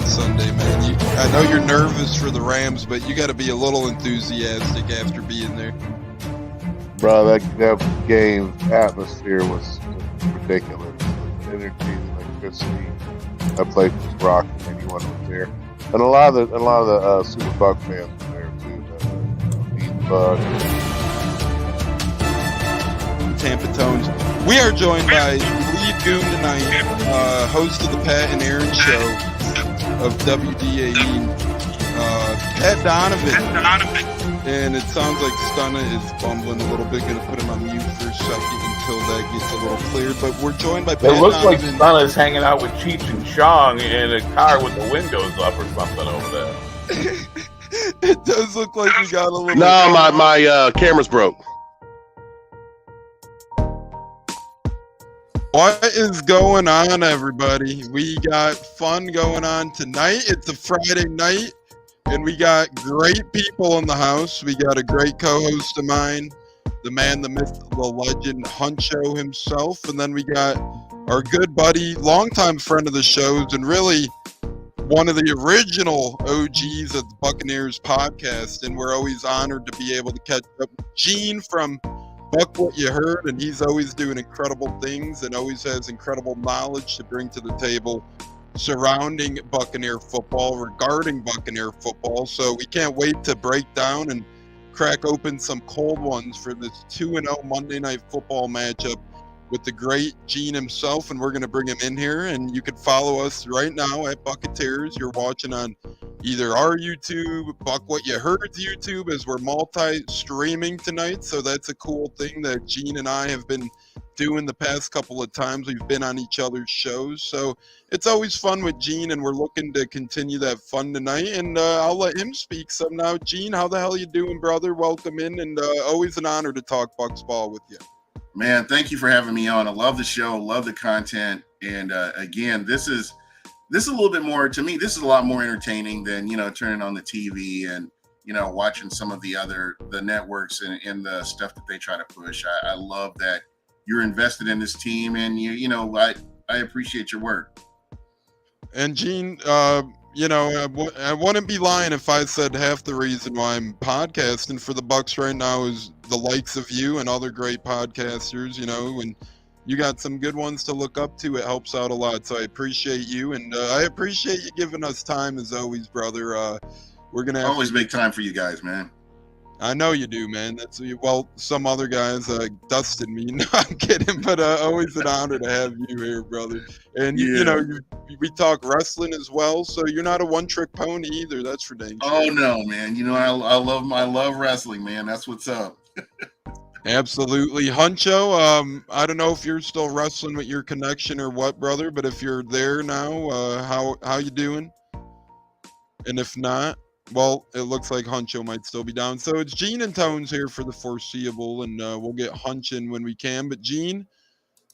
on Sunday, man? I know you're nervous for the Rams, but you got to be a little enthusiastic after being there. Bro, that game atmosphere was ridiculous. The energy, the electricity. That place was rocking. Anyone was there, and a lot of the Super Buck fans were there too. The Bucs. Tampa Tones. We are joined by lead goon tonight, host of the Pat and Aaron show of WDAE, Pat Donovan. And it sounds like Stunna is bumbling a little bit. Going to put him on mute for a second until that gets a little cleared. But we're joined by Pat It looks Donovan. like Stunna's hanging out with Cheech and Chong in a car with the windows up or something over there. It does look like you got a little... No, my camera's broke. What is going on, everybody? We got fun going on tonight. It's a Friday night, and we got great people in the house. We got a great co-host of mine, the man, the myth, the legend, Huncho himself. And then we got our good buddy, longtime friend of the shows, and really one of the original OGs of the Buccaneers podcast. And we're always honored to be able to catch up with Gene from Buck What You Heard, and he's always doing incredible things and always has incredible knowledge to bring to the table surrounding Buccaneer football, regarding Buccaneer football. So we can't wait to break down and crack open some cold ones for this 2-0 Monday Night Football matchup with the great Gene himself, and we're going to bring him in here. And you can follow us right now at Bucketeers. You're watching on either our YouTube, Buck What You Heard's YouTube, as we're multi-streaming tonight. So that's a cool thing that Gene and I have been doing the past couple of times. We've been on each other's shows. So it's always fun with Gene, and we're looking to continue that fun tonight. And I'll let him speak some now. Gene, how the hell you doing, brother? Welcome in, and always an honor to talk Bucs ball with you. Man, thank you for having me on. I love the show, love the content, and again, this is a little bit more, to me, this is a lot more entertaining than, turning on the TV and, watching some of the networks and the stuff that they try to push. I love that you're invested in this team, and I appreciate your work. And Gene, I wouldn't be lying if I said half the reason why I'm podcasting for the Bucs right now is the likes of you and other great podcasters, and you got some good ones to look up to. It helps out a lot. So I appreciate you, and I appreciate you giving us time as always, brother. We're going to always make time for you guys, man. I know you do, man. Some other guys dusted me. No, I'm kidding, but always an honor to have you here, brother. And we talk wrestling as well, so you're not a one-trick pony either. that's for dang sure. Oh no, man. I love wrestling, man. That's what's up. Absolutely. Huncho, I don't know if you're still wrestling with your connection or what, brother, but if you're there now, how you doing? And if not, well, it looks like Huncho might still be down. So it's Gene and Tones here for the foreseeable, and we'll get Hunch in when we can. But Gene,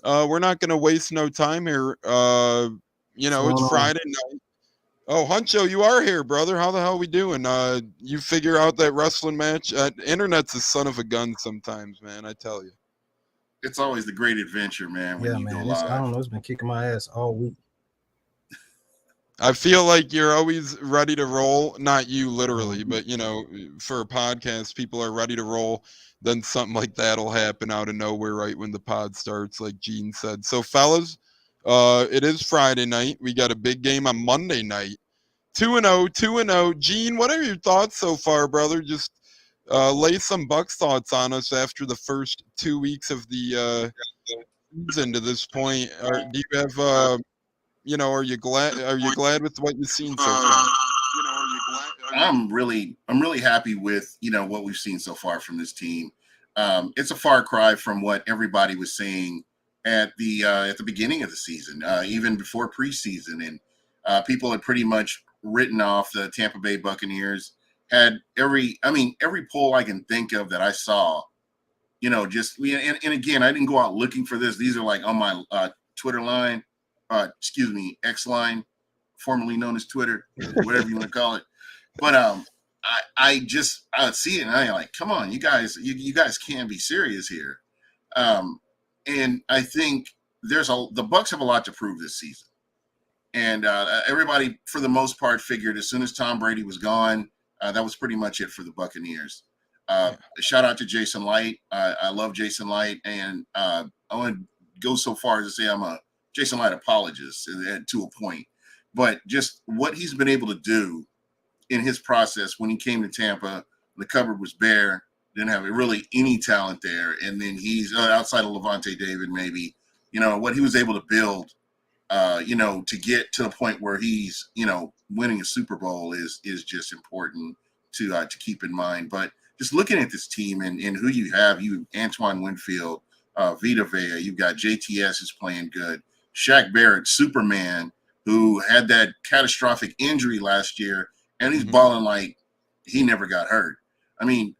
we're not going to waste no time here. It's Friday night. Oh, Huncho, you are here, brother. How the hell we doing? You figure out that wrestling match? Internet's a son of a gun sometimes, man, I tell you. It's always the great adventure, man, when you go live. I don't know. It's been kicking my ass all week. I feel like you're always ready to roll. Not you literally, but, for a podcast, people are ready to roll. Then something like that will happen out of nowhere right when the pod starts, like Gene said. So, fellas, it is Friday night. We got a big game on Monday night. 2-0. Gene, what are your thoughts so far, brother? Just lay some Bucs thoughts on us after the first 2 weeks of the season to this point. Do you have, are you glad with what you've seen so far? I'm really happy with, what we've seen so far from this team. It's a far cry from what everybody was saying at the beginning of the season, even before preseason, and people had pretty much written off the Tampa Bay Buccaneers. Had every poll I can think of that I saw, and again, I didn't go out looking for this. These are like on my Twitter line, X line, formerly known as Twitter, whatever you want to call it. But I see it and I'm like, come on, you guys can't be serious here. And I think the Bucs have a lot to prove this season. And everybody, for the most part, figured as soon as Tom Brady was gone, that was pretty much it for the Buccaneers. Shout out to Jason Light. I love Jason Light, and I want to go so far as to say I'm a Jason Light apologist to a point. But just what he's been able to do in his process when he came to Tampa, the cupboard was bare, didn't have really any talent there. And then he's outside of Levante David, maybe, what he was able to build, to get to the point where he's, winning a Super Bowl is just important to keep in mind. But just looking at this team and who you have, Antoine Winfield, Vita Vea, you've got JTS is playing good. Shaq Barrett, Superman, who had that catastrophic injury last year, and he's balling like he never got hurt. I mean,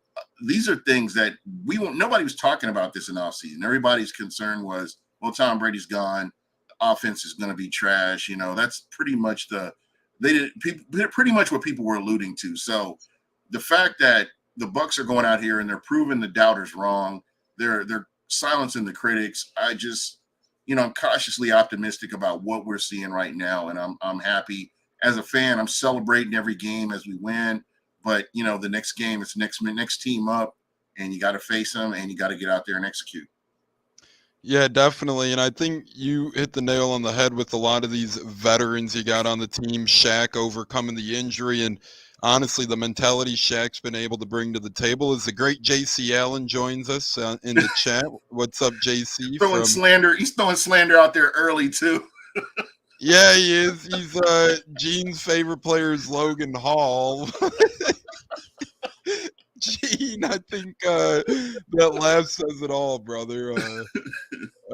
these are things that nobody was talking about this in offseason. Everybody's concern was, well, Tom Brady's gone. The offense is going to be trash. That's pretty much pretty much what people were alluding to. So the fact that the Bucs are going out here and they're proving the doubters wrong, they're silencing the critics. I'm cautiously optimistic about what we're seeing right now, and I'm happy. As a fan, I'm celebrating every game as we win. But, the next game, it's next team up, and you got to face them, and you got to get out there and execute. Yeah, definitely. And I think you hit the nail on the head with a lot of these veterans you got on the team. Shaq overcoming the injury, and honestly, the mentality Shaq's been able to bring to the table is the great JC Allen joins us in the chat. What's up, JC? Throwing slander. He's throwing slander out there early, too. Yeah, he is. He's Gene's favorite player is Logan Hall. Gene, I think that laugh says it all, brother.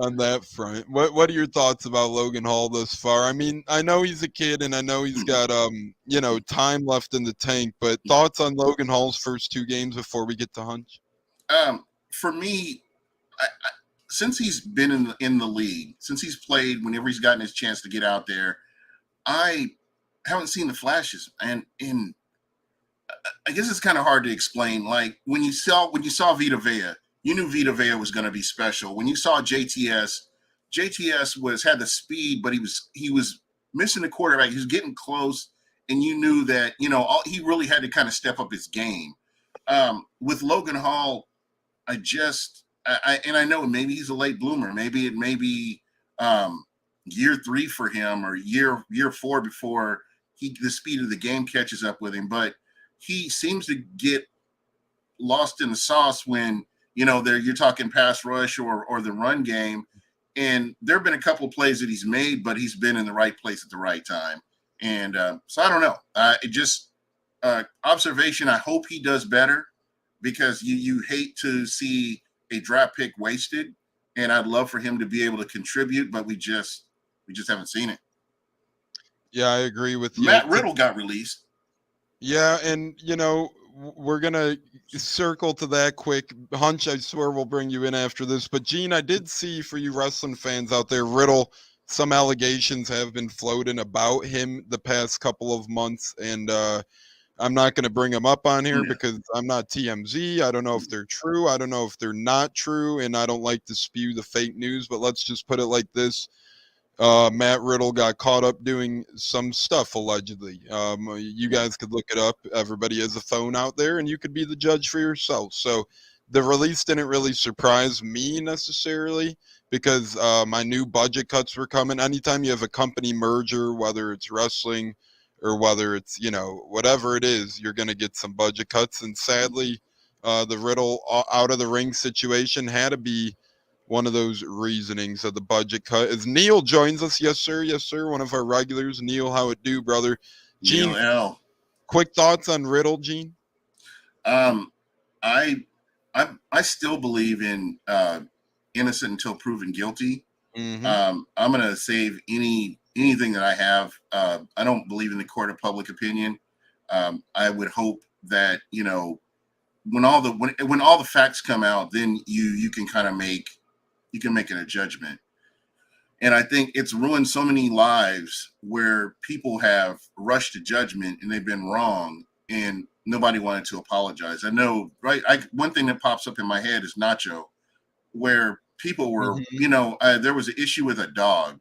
On that front, what are your thoughts about Logan Hall thus far? I mean, I know he's a kid, and I know he's got time left in the tank. But thoughts on Logan Hall's first 2 games before we get to Hunch? For me, since he's been in the league, since he's played, whenever he's gotten his chance to get out there, I haven't seen the flashes. And I guess it's kind of hard to explain. Like when you saw Vita Vea, you knew Vita Vea was going to be special. When you saw JTS had the speed, but he was missing the quarterback. He was getting close, and you knew that he really had to kind of step up his game. With Logan Hall, I know maybe he's a late bloomer. Maybe it may be year 3 for him, or year 4 before the speed of the game catches up with him. But he seems to get lost in the sauce when you're talking pass rush or the run game. And there have been a couple of plays that he's made, but he's been in the right place at the right time. And so I don't know. It just observation. I hope he does better, because you hate to see a draft pick wasted, and I'd love for him to be able to contribute, but we just haven't seen it. Yeah, I agree with you. Matt Riddle got released. Yeah, and we're gonna circle to that quick. Hunch, I swear we'll bring you in after this. But Gene, I did see, for you wrestling fans out there, Riddle, some allegations have been floating about him the past couple of months, and I'm not going to bring them up on here because I'm not TMZ. I don't know if they're true. I don't know if they're not true, and I don't like to spew the fake news. But let's just put it like this. Matt Riddle got caught up doing some stuff, allegedly. You guys could look it up. Everybody has a phone out there, and you could be the judge for yourself. So the release didn't really surprise me necessarily, because my new budget cuts were coming. Anytime you have a company merger, whether it's wrestling or whether it's, whatever it is, you're going to get some budget cuts. And sadly, the Riddle out of the ring situation had to be one of those reasonings of the budget cut. As Neil joins us, yes sir, one of our regulars. Neil, how it do, brother? Gene, Neil L. Quick thoughts on Riddle, Gene? I still believe in innocent until proven guilty. Mm-hmm. I'm gonna save anything that I have. I don't believe in the court of public opinion. I would hope that when all the facts come out, then you can kind of make a judgment. And I think it's ruined so many lives where people have rushed to judgment and they've been wrong, and nobody wanted to apologize. I know, right? One thing that pops up in my head is Nacho, where people were, there was an issue with a dog.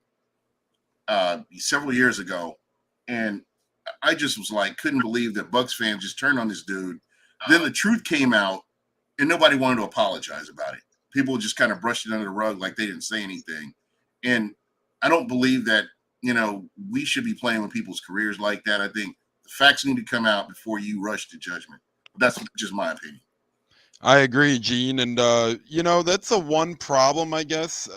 several years ago, and I just was like, couldn't believe that Bucs fans just turned on this dude. Then the truth came out, and nobody wanted to apologize about it. People just kind of brushed it under the rug like they didn't say anything. And I don't believe that, we should be playing with people's careers like that. I think the facts need to come out before you rush to judgment. That's just my opinion. I agree, Gene. And, that's the one problem, I guess,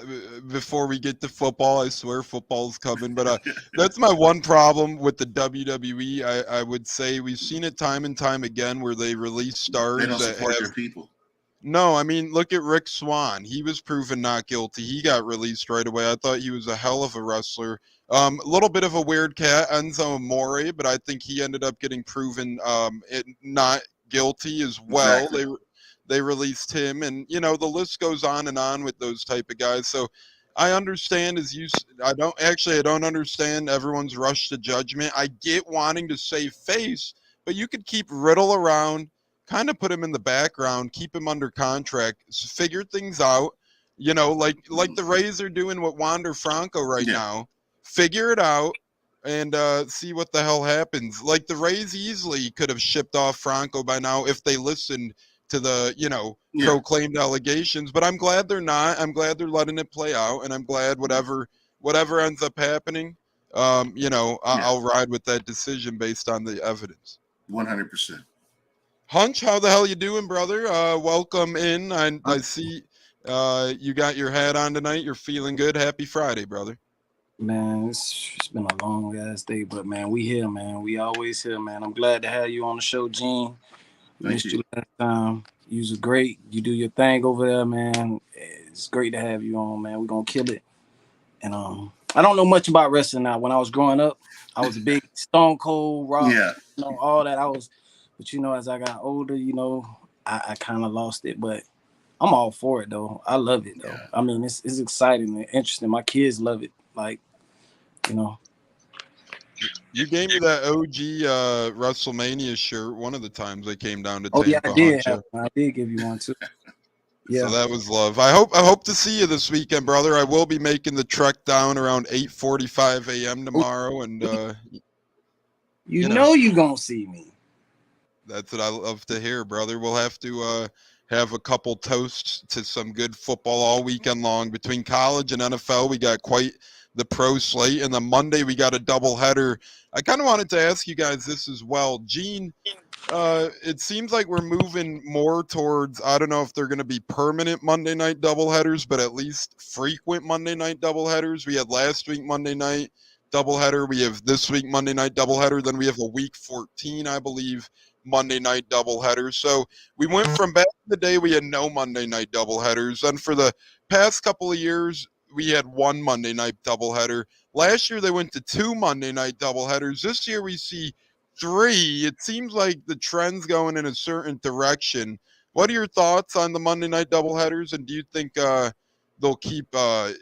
before we get to football. I swear football's coming. But that's my one problem with the WWE. I would say we've seen it time and time again where they release stars They don't that support have their people. No, I mean, look at Rick Swan. He was proven not guilty. He got released right away. I thought he was a hell of a wrestler. A little bit of a weird cat, Enzo Amore, but I think he ended up getting proven not guilty as well. Exactly. They released him, and the list goes on and on with those type of guys. So I understand I don't understand everyone's rush to judgment. I get wanting to save face, but you could keep Riddle around, kind of put him in the background, keep him under contract, figure things out. Like the Rays are doing with Wander Franco right now. Figure it out and see what the hell happens. Like the Rays easily could have shipped off Franco by now if they listened to the proclaimed allegations. But I'm glad they're not. I'm glad they're letting it play out, and I'm glad whatever ends up happening, I'll ride with that decision based on the evidence. 100%. Hunch, how the hell you doing, brother? Welcome in. I see you got your hat on tonight. You're feeling good. Happy Friday, brother. Man, it's been a long ass day, but man, we here, man. We always here, man. I'm glad to have you on the show, Gene. Missed you last time. You was great. You do your thing over there, man. It's great to have you on, man. We're gonna kill it. And I don't know much about wrestling now. When I was growing up, I was a big Stone Cold Rock, all that. But as I got older, I kind of lost it. But I'm all for it though. I love it though. Yeah. I mean, it's exciting and interesting. My kids love it. You gave me that OG WrestleMania shirt one of the times I came down to Tampa. Oh yeah, I did give you one too. Yeah, so that was love. I hope to see you this weekend, brother. I will be making the trek down around 8:45 a.m. tomorrow, and you know you're gonna see me. That's what I love to hear, brother. We'll have to have a couple toasts to some good football all weekend long. Between college and NFL, we got quite the pro slate, and then Monday we got a doubleheader. I kind of wanted to ask you guys this as well. Gene, it seems like we're moving more towards, I don't know if they're going to be permanent Monday night doubleheaders, but at least frequent Monday night doubleheaders. We had last week Monday night doubleheader. We have this week Monday night doubleheader. Then we have a week 14, I believe, Monday night doubleheader. So we went from back in the day we had no Monday night doubleheaders. And for the past couple of years, we had one Monday night doubleheader. Last year, they went to 2 Monday night doubleheaders. This year, we see 3. It seems like the trend's going in a certain direction. What are your thoughts on the Monday night doubleheaders, and do you think they'll keep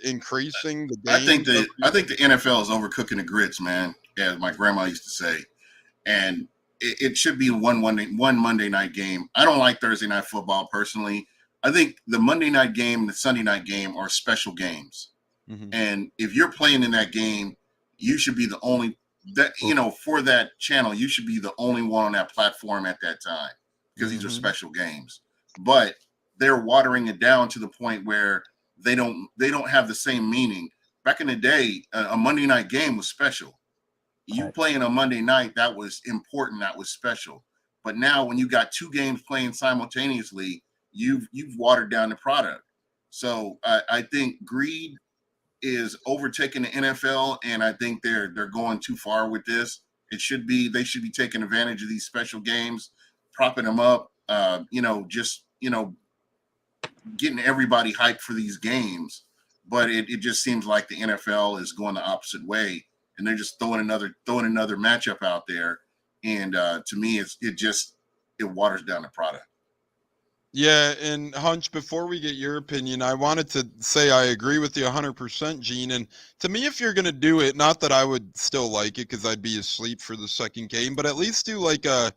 increasing the games? I think the NFL is overcooking the grits, man, as my grandma used to say. And it should be one Monday night game. I don't like Thursday night football personally. I think the Monday night game and the Sunday night game are special games. Mm-hmm. And if you're playing in that game, you should be the only for that channel, you should be the only one on that platform at that time because these are special games. But they're watering it down to the point where they don't have the same meaning. Back in the day, a Monday night game was special. You playing on Monday night, that was important, that was special. But now when you got 2 games playing simultaneously, you've watered down the product. So I think greed is overtaking the NFL, and I think they're going too far with this. They should be taking advantage of these special games, propping them up, getting everybody hyped for these games. But it just seems like the NFL is going the opposite way, and they're just throwing another matchup out there. And to me, it waters down the product. Yeah, and Hunch, before we get your opinion, I wanted to say I agree with you 100%, Gene. And to me, if you're going to do it, not that I would still like it because I'd be asleep for the second game, but at least do like a,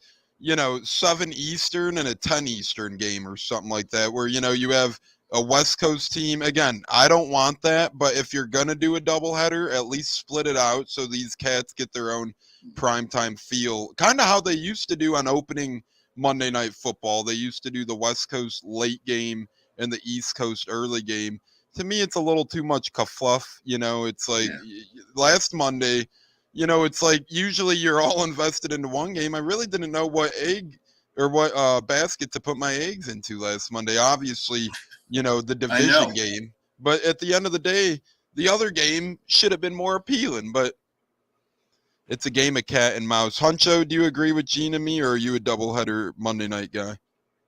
7 Eastern and a 10 Eastern game or something like that, where, you have a West Coast team. Again, I don't want that, but if you're going to do a doubleheader, at least split it out so these cats get their own primetime feel. Kind of how they used to do on opening Monday Night Football. They used to do the West Coast late game and the East Coast early game. To me, it's a little too much fluff. It's like last Monday, it's like usually you're all invested into one game. I really didn't know what egg or what basket to put my eggs into last Monday. Obviously, the division game. But at the end of the day, the other game should have been more appealing. But it's a game of cat and mouse. Huncho, do you agree with Gene and me, or are you a doubleheader Monday night guy?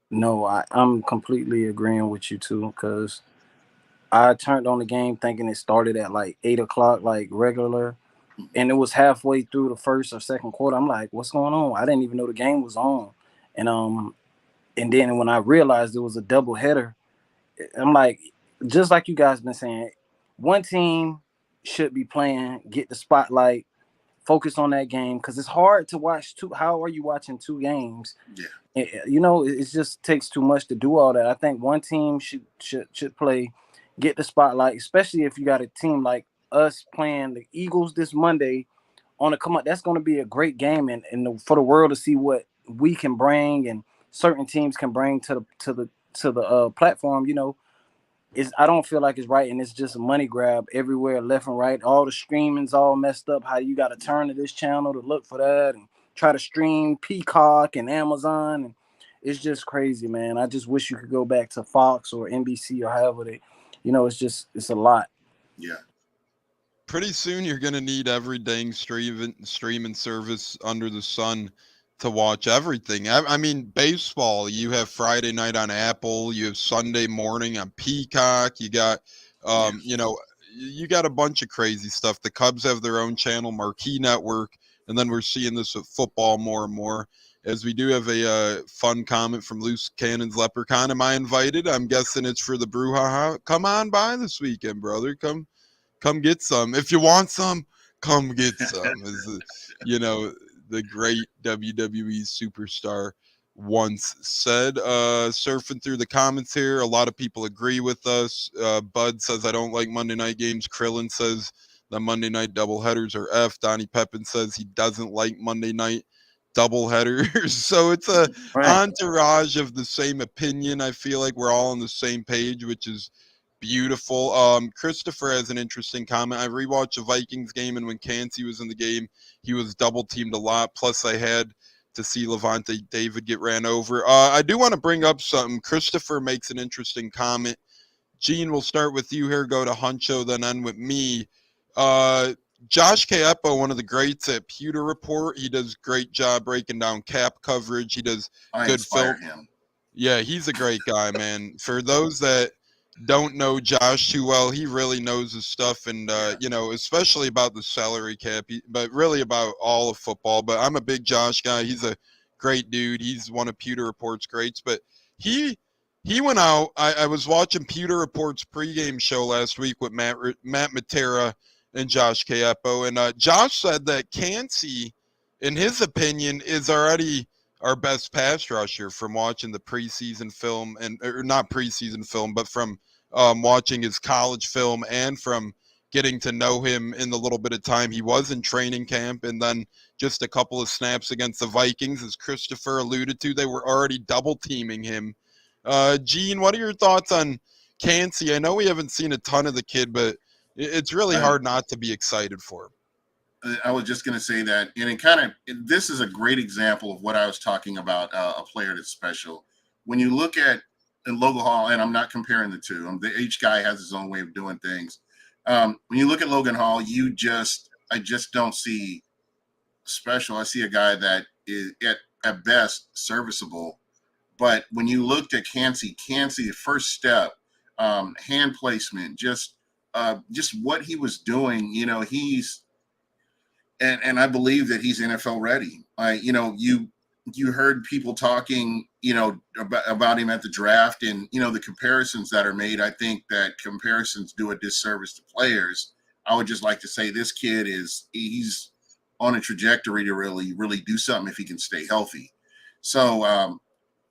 No, I'm completely agreeing with you too, because I turned on the game thinking it started at like 8 o'clock, like regular, and it was halfway through the first or second quarter. I'm like, what's going on? I didn't even know the game was on. And then when I realized it was a double header, I'm like, just like you guys been saying, one team should be playing, get the spotlight, focus on that game, because it's hard to watch two. How are you watching two games? Yeah. It just takes too much to do all that. I think one team should play, get the spotlight, especially if you got a team like us playing the Eagles this Monday on the come up. That's going to be a great game, and for the world to see what we can bring and certain teams can bring to the platform. I don't feel like it's right, and it's just a money grab everywhere, left and right. All the streaming's all messed up. How you got to turn to this channel to look for that and try to stream Peacock and Amazon, and it's just crazy, man. I just wish you could go back to Fox or NBC or however they, it's a lot. Yeah. Pretty soon you're going to need every dang streaming service under the sun to watch everything. I mean, baseball, you have Friday night on Apple, you have Sunday morning on Peacock, you got, you got a bunch of crazy stuff. The Cubs have their own channel, Marquee Network, and then we're seeing this with football more and more. As we do have a fun comment from Loose Cannon's Leprechaun. Am I invited? I'm guessing it's for the brouhaha. Come on by this weekend, brother. Come get some. If you want some, come get some. The great WWE superstar once said. Surfing through the comments here, a lot of people agree with us. Bud says, I don't like Monday night games. Krillin says the Monday night doubleheaders are F. Donnie Pepin says he doesn't like Monday night doubleheaders. So it's a entourage of the same opinion. I feel like we're all on the same page, which is beautiful. Christopher has an interesting comment. I rewatched the Vikings game, and when Cansey was in the game, he was double teamed a lot. Plus, I had to see Levante David get ran over. I do want to bring up something. Christopher makes an interesting comment. Gene, we'll start with you here, go to Huncho, then end with me. Josh Caeppo, one of the greats at Pewter Report. He does a great job breaking down cap coverage. He does good film. Him. Yeah, he's a great guy, man. For those that don't know Josh too well, he really knows his stuff, and especially about the salary cap, but really about all of football. But I'm a big Josh guy. He's a great dude. He's one of Pewter Report's greats. But he went out. I was watching Pewter Report's pregame show last week with Matt Matera and Josh Caeppo, and Josh said that Cansey, in his opinion, is already our best pass rusher from watching the preseason film, or not preseason film, but from watching his college film and from getting to know him in the little bit of time he was in training camp, and then just a couple of snaps against the Vikings, as Christopher alluded to, they were already double teaming him. Gene, what are your thoughts on Cansey? I know we haven't seen a ton of the kid, but it's really hard not to be excited for him. I was just going to say that, and this is a great example of what I was talking about, a player that's special. When you look at Logan Hall, and I'm not comparing the two, each guy has his own way of doing things. When you look at Logan Hall, I just don't see special. I see a guy that is at best serviceable. But when you looked at Cansey, the first step, hand placement, just what he was doing, and I believe that he's NFL ready. You heard people talking, about him at the draft, and the comparisons that are made. I think that comparisons do a disservice to players. I would just like to say this kid he's on a trajectory to really, really do something if he can stay healthy. So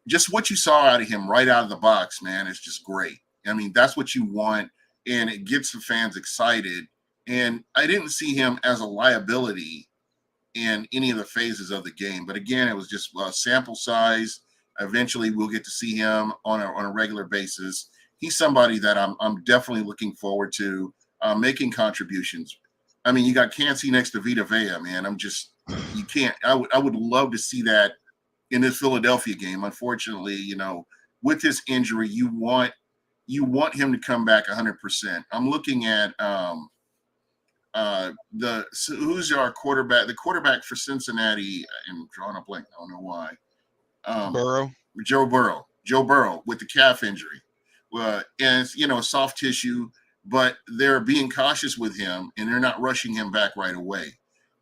just what you saw out of him right out of the box, man, is just great. I mean, that's what you want, and it gets the fans excited. And I didn't see him as a liability in any of the phases of the game. But again, it was just a sample size. Eventually, we'll get to see him on a regular basis. He's somebody that I'm definitely looking forward to making contributions. I mean, you got Cansey next to Vita Vea, man. You can't. I would love to see that in this Philadelphia game. Unfortunately, with this injury, you want him to come back 100%. I'm looking at who's our quarterback? The quarterback for Cincinnati. I'm drawing a blank. I don't know why. Burrow. Joe Burrow with the calf injury. And it's, soft tissue, but they're being cautious with him and they're not rushing him back right away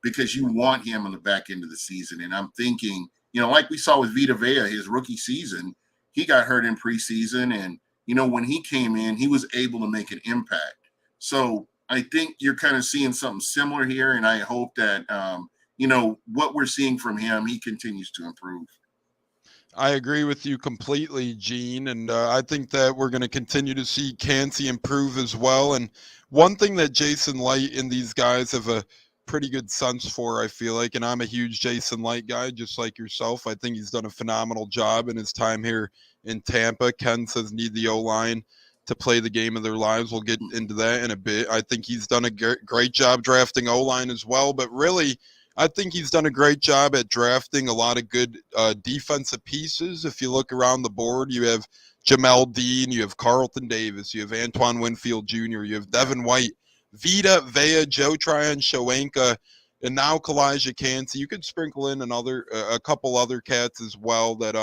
because you want him on the back end of the season. And I'm thinking, like we saw with Vita Vea, his rookie season, he got hurt in preseason. And, when he came in, he was able to make an impact. So I think you're kind of seeing something similar here. And I hope that, what we're seeing from him, he continues to improve. I agree with you completely, Gene, and I think that we're going to continue to see Cansey improve as well. And one thing that Jason Light and these guys have a pretty good sense for, I feel like, and I'm a huge Jason Light guy, just like yourself. I think he's done a phenomenal job in his time here in Tampa. Ken says need the O-line to play the game of their lives. We'll get into that in a bit. I think he's done a great job drafting O-line as well, but really, I think he's done a great job at drafting a lot of good defensive pieces. If you look around the board, you have Jamel Dean, you have Carlton Davis, you have Antoine Winfield Jr., you have Devin White, Vita Vea, Joe Tryon, Shoenka, and now Kalijah Cansey. You could sprinkle in a couple other cats as well that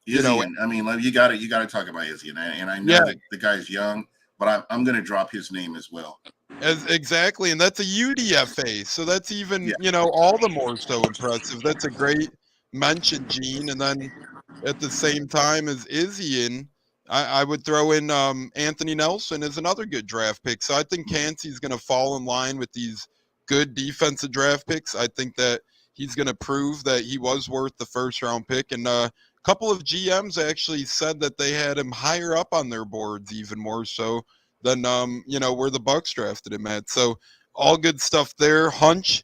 Izzy, I mean, you got to talk about Izzy, and I know that the guy's young, but I'm going to drop his name as well. Exactly, and that's a UDFA, so that's even all the more so impressive. That's a great mention, Gene. And then at the same time as Izzy, I would throw in Anthony Nelson as another good draft pick. So I think Cansey's going to fall in line with these good defensive draft picks. I think that he's going to prove that he was worth the first round pick. And a couple of GMs actually said that they had him higher up on their boards, even more so than where the Bucs drafted him at. So all good stuff there. Hunch,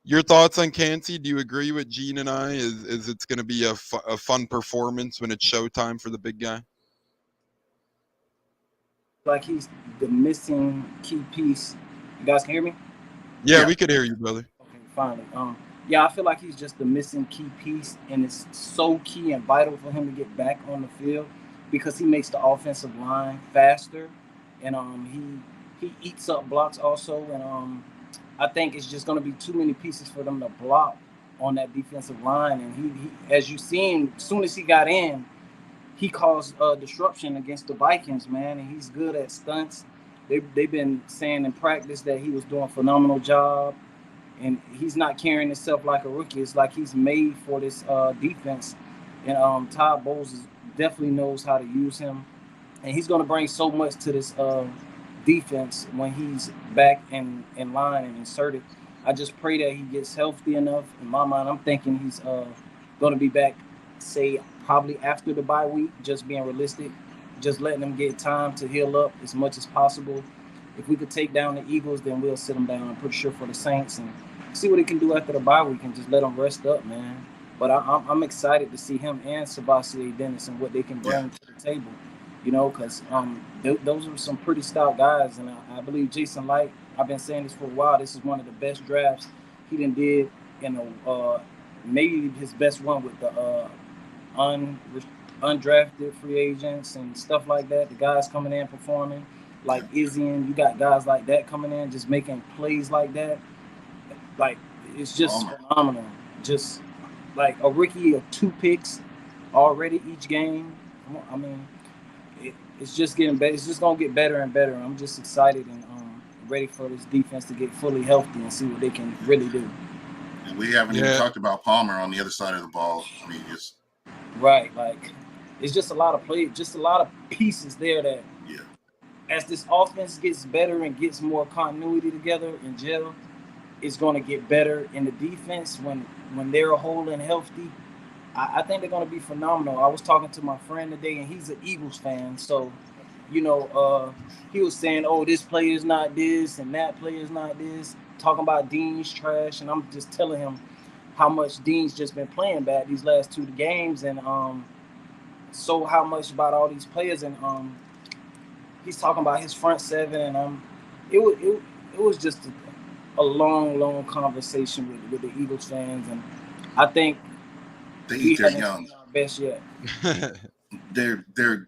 your thoughts on Cansey? Do you agree with Gene and I? Is it's going to be a fun performance when it's showtime for the big guy? Like he's the missing key piece. You guys can hear me? Yeah, we could hear you, brother. Okay, finally. I feel like he's just the missing key piece, and it's so key and vital for him to get back on the field because he makes the offensive line faster. And he eats up blocks also, and I think it's just going to be too many pieces for them to block on that defensive line. And he as you seen, as soon as he got in, he caused disruption against the Vikings, man. And he's good at stunts. They've been saying in practice that he was doing a phenomenal job, and he's not carrying himself like a rookie. It's like he's made for this defense. And Todd Bowles definitely knows how to use him. And he's going to bring so much to this defense when he's back in line and inserted. I just pray that he gets healthy enough. In my mind, I'm thinking he's going to be back, say, probably after the bye week, just being realistic, just letting him get time to heal up as much as possible. If we could take down the Eagles, then we'll sit him down, I'm pretty sure, for the Saints and see what he can do after the bye week and just let him rest up, man. But I'm excited to see him and Sebastian Dennis and what they can bring to the table. Because those are some pretty stout guys. And I believe Jason Light, I've been saying this for a while, this is one of the best drafts he did maybe his best one with the undrafted free agents and stuff like that. The guys coming in performing like Izzy, and you got guys like that coming in just making plays like that. Like, it's just phenomenal. Just like a rookie of 2 picks already each game. I mean, it's just getting better. It's just gonna get better and better. I'm just excited and ready for this defense to get fully healthy and see what they can really do. And we haven't even talked about Palmer on the other side of the ball. I mean, just right. Like, it's just a lot of play, just a lot of pieces there that as this offense gets better and gets more continuity together in jail, it's going to get better in the defense when they're whole and healthy. I think they're going to be phenomenal. I was talking to my friend today, and he's an Eagles fan. So, he was saying, "Oh, this player's not this and that player's not this." Talking about Dean's trash, and I'm just telling him how much Dean's just been playing bad these last 2 games, and so how much about all these players, and he's talking about his front seven, and it was just a long conversation with the Eagles fans, and I think They we eat their haven't young. seen our best yet.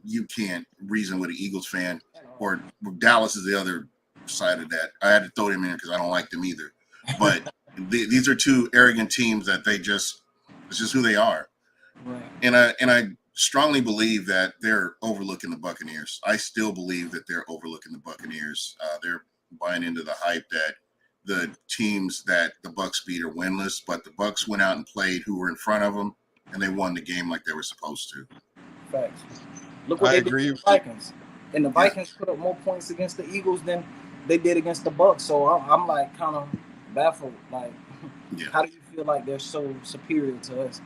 You can't reason with an Eagles fan, or Dallas is the other side of that. I had to throw them in because I don't like them either. But these are two arrogant teams that it's just who they are. Right. And I strongly believe that they're overlooking the Buccaneers. I still believe that they're overlooking the Buccaneers. They're buying into the hype that the teams that the Bucs beat are winless, but the Bucs went out and played who were in front of them, and they won the game like they were supposed to. Facts. Look what I they agree. did with the Vikings. And the Vikings put up more points against the Eagles than they did against the Bucs. So I'm like kind of baffled. Like, how do you feel like they're so superior to us?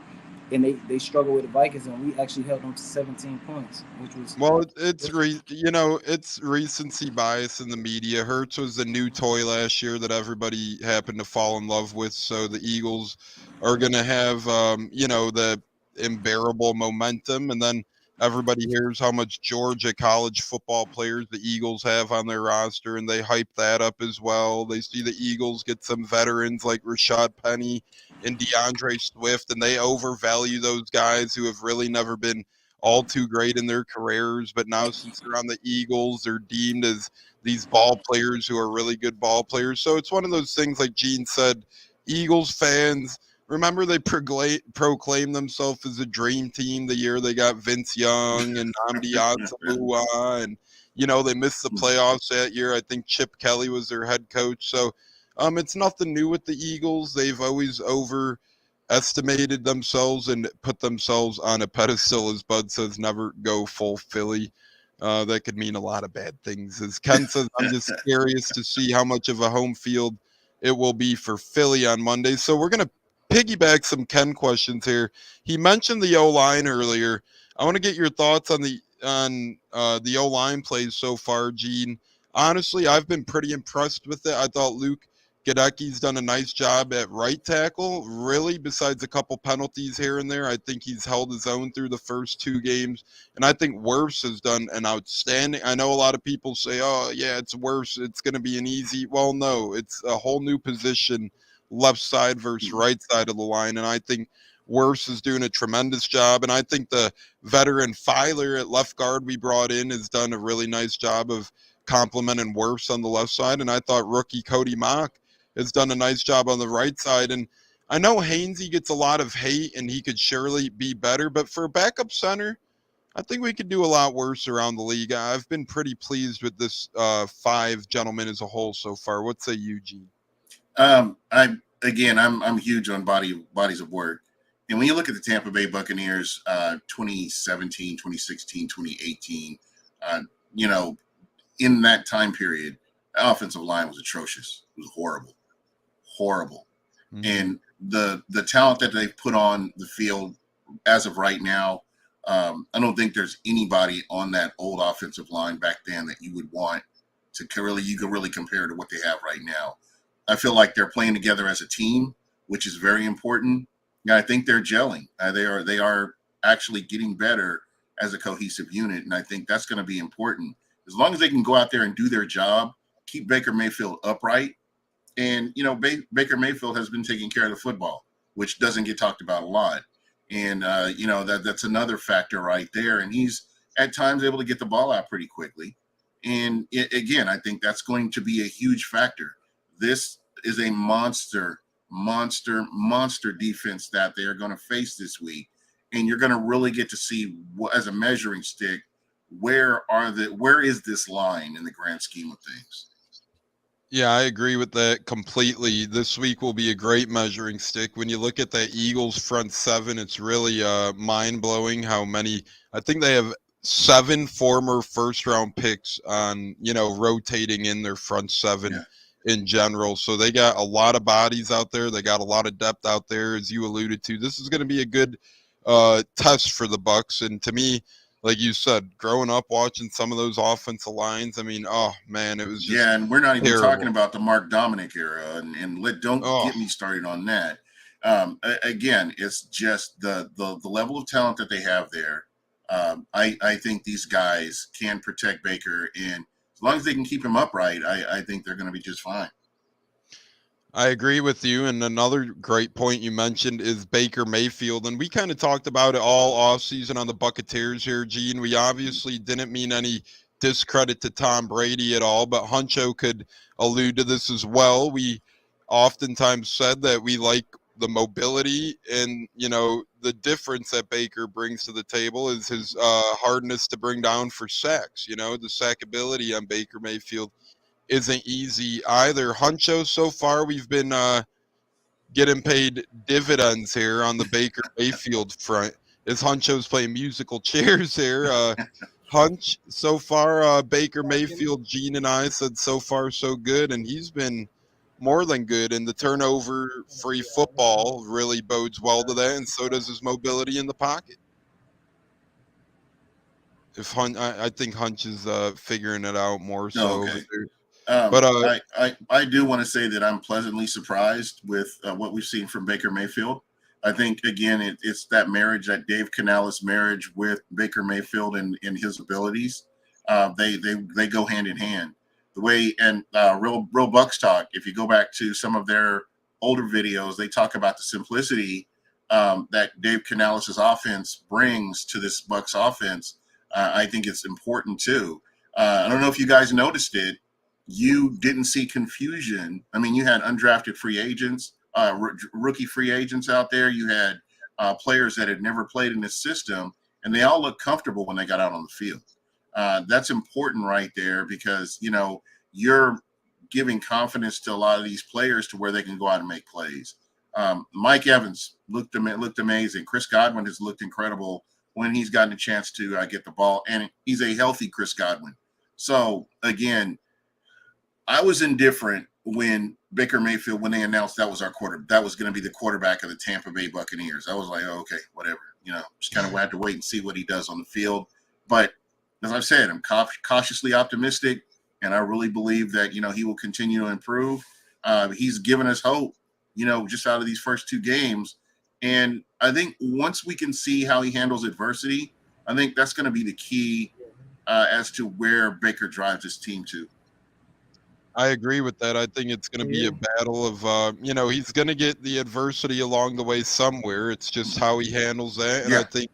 And they struggle with the Vikings, and we actually held them to 17 points, which was it's recency bias in the media. Hurts was the new toy last year that everybody happened to fall in love with. So the Eagles are gonna have the unbearable momentum, and then everybody hears how much Georgia college football players the Eagles have on their roster, and they hype that up as well. They see the Eagles get some veterans like Rashad Penny and DeAndre Swift, and they overvalue those guys who have really never been all too great in their careers. But now, since they're on the Eagles, they're deemed as these ball players who are really good ball players. So it's one of those things, like Gene said, Eagles fans, remember they proclaimed themselves as a dream team the year they got Vince Young and Nnamdi Asomugha, and they missed the playoffs that year. I think Chip Kelly was their head coach. So it's nothing new with the Eagles. They've always overestimated themselves and put themselves on a pedestal, as Bud says, never go full Philly. That could mean a lot of bad things. As Ken says, I'm just curious to see how much of a home field it will be for Philly on Monday. So we're going to piggyback some Ken questions here. He mentioned the O-line earlier. I want to get your thoughts on the O-line plays so far, Gene. Honestly, I've been pretty impressed with it. I thought Luke Gadecki's done a nice job at right tackle. Really, besides a couple penalties here and there, I think he's held his own through the first 2 games. And I think Wirfs has done an outstanding. I know a lot of people say, "Oh, yeah, it's Wirfs. It's going to be an easy." Well, no, it's a whole new position, left side versus right side of the line. And I think Wirfs is doing a tremendous job. And I think the veteran Filer at left guard we brought in has done a really nice job of complimenting Wirfs on the left side. And I thought rookie Cody Mock has done a nice job on the right side. And I know Hainsey gets a lot of hate and he could surely be better, but for a backup center, I think we could do a lot worse around the league. I've been pretty pleased with this 5 gentlemen as a whole so far. What say you, Gene? I'm huge on bodies of work. And when you look at the Tampa Bay Buccaneers, 2017, 2016, 2018, in that time period, the offensive line was atrocious. It was horrible. Mm-hmm. And the talent that they've put on the field as of right now, I don't think there's anybody on that old offensive line back then that you would want you could really compare to what they have right now. I feel like they're playing together as a team, which is very important. And I think they're gelling. They are actually getting better as a cohesive unit, and I think that's going to be important. As long as they can go out there and do their job, keep Baker Mayfield upright. And, Baker Mayfield has been taking care of the football, which doesn't get talked about a lot. And, that's another factor right there. And he's at times able to get the ball out pretty quickly. And again, I think that's going to be a huge factor. This is a monster defense that they are going to face this week. And you're going to really get to see, as a measuring stick, where is this line in the grand scheme of things? Yeah, I agree with that completely. This week will be a great measuring stick. When you look at that Eagles front 7, it's really mind-blowing how many. I think they have 7 former first-round picks on, rotating in their front 7 in general. So they got a lot of bodies out there. They got a lot of depth out there, as you alluded to. This is going to be a good test for the Bucs. And to me, like you said, growing up watching some of those offensive lines, I mean, oh man, it was just and we're not even terrible. talking about the Mark Dominic era, don't Oh, get me started on that. Again, it's just the level of talent that they have there. I think these guys can protect Baker, and as long as they can keep him upright, I think they're going to be just fine. I agree with you. And another great point you mentioned is Baker Mayfield. And we kind of talked about it all offseason on the Buccaneers here, Gene. We obviously didn't mean any discredit to Tom Brady at all, but Huncho could allude to this as well. We oftentimes said that we like the mobility and, the difference that Baker brings to the table is his hardness to bring down for sacks. The sackability on Baker Mayfield isn't easy either. Huncho, so far we've been getting paid dividends here on the Baker Mayfield front. As Huncho's playing musical chairs here. Hunch, so far, Baker Mayfield, Gene and I said so far so good, and he's been more than good. And the turnover-free football really bodes well to that, and so does his mobility in the pocket. I think Hunch is figuring it out more so. Okay. But I do want to say that I'm pleasantly surprised with what we've seen from Baker Mayfield. I think, again, it's that marriage, that Dave Canales marriage with Baker Mayfield and his abilities. They go hand in hand. The way and real Bucs talk. If you go back to some of their older videos, they talk about the simplicity that Dave Canales' offense brings to this Bucs offense. I think it's important too. I don't know if you guys noticed it. You didn't see confusion. I mean, you had undrafted free agents, rookie free agents out there. You had players that had never played in this system, and they all looked comfortable when they got out on the field. That's important right there because, you're giving confidence to a lot of these players to where they can go out and make plays. Mike Evans looked amazing. Chris Godwin has looked incredible when he's gotten a chance to get the ball, and he's a healthy Chris Godwin. So, again, I was indifferent when Baker Mayfield, when they announced that was going to be the quarterback of the Tampa Bay Buccaneers. I was like, oh, okay, whatever. Just kind of had to wait and see what he does on the field. But as I've said, I'm cautiously optimistic, and I really believe that, he will continue to improve. He's given us hope, just out of these first two games. And I think once we can see how he handles adversity, I think that's going to be the key as to where Baker drives his team to. I agree with that. I think it's going to be a battle of, he's going to get the adversity along the way somewhere. It's just how he handles that. And I think,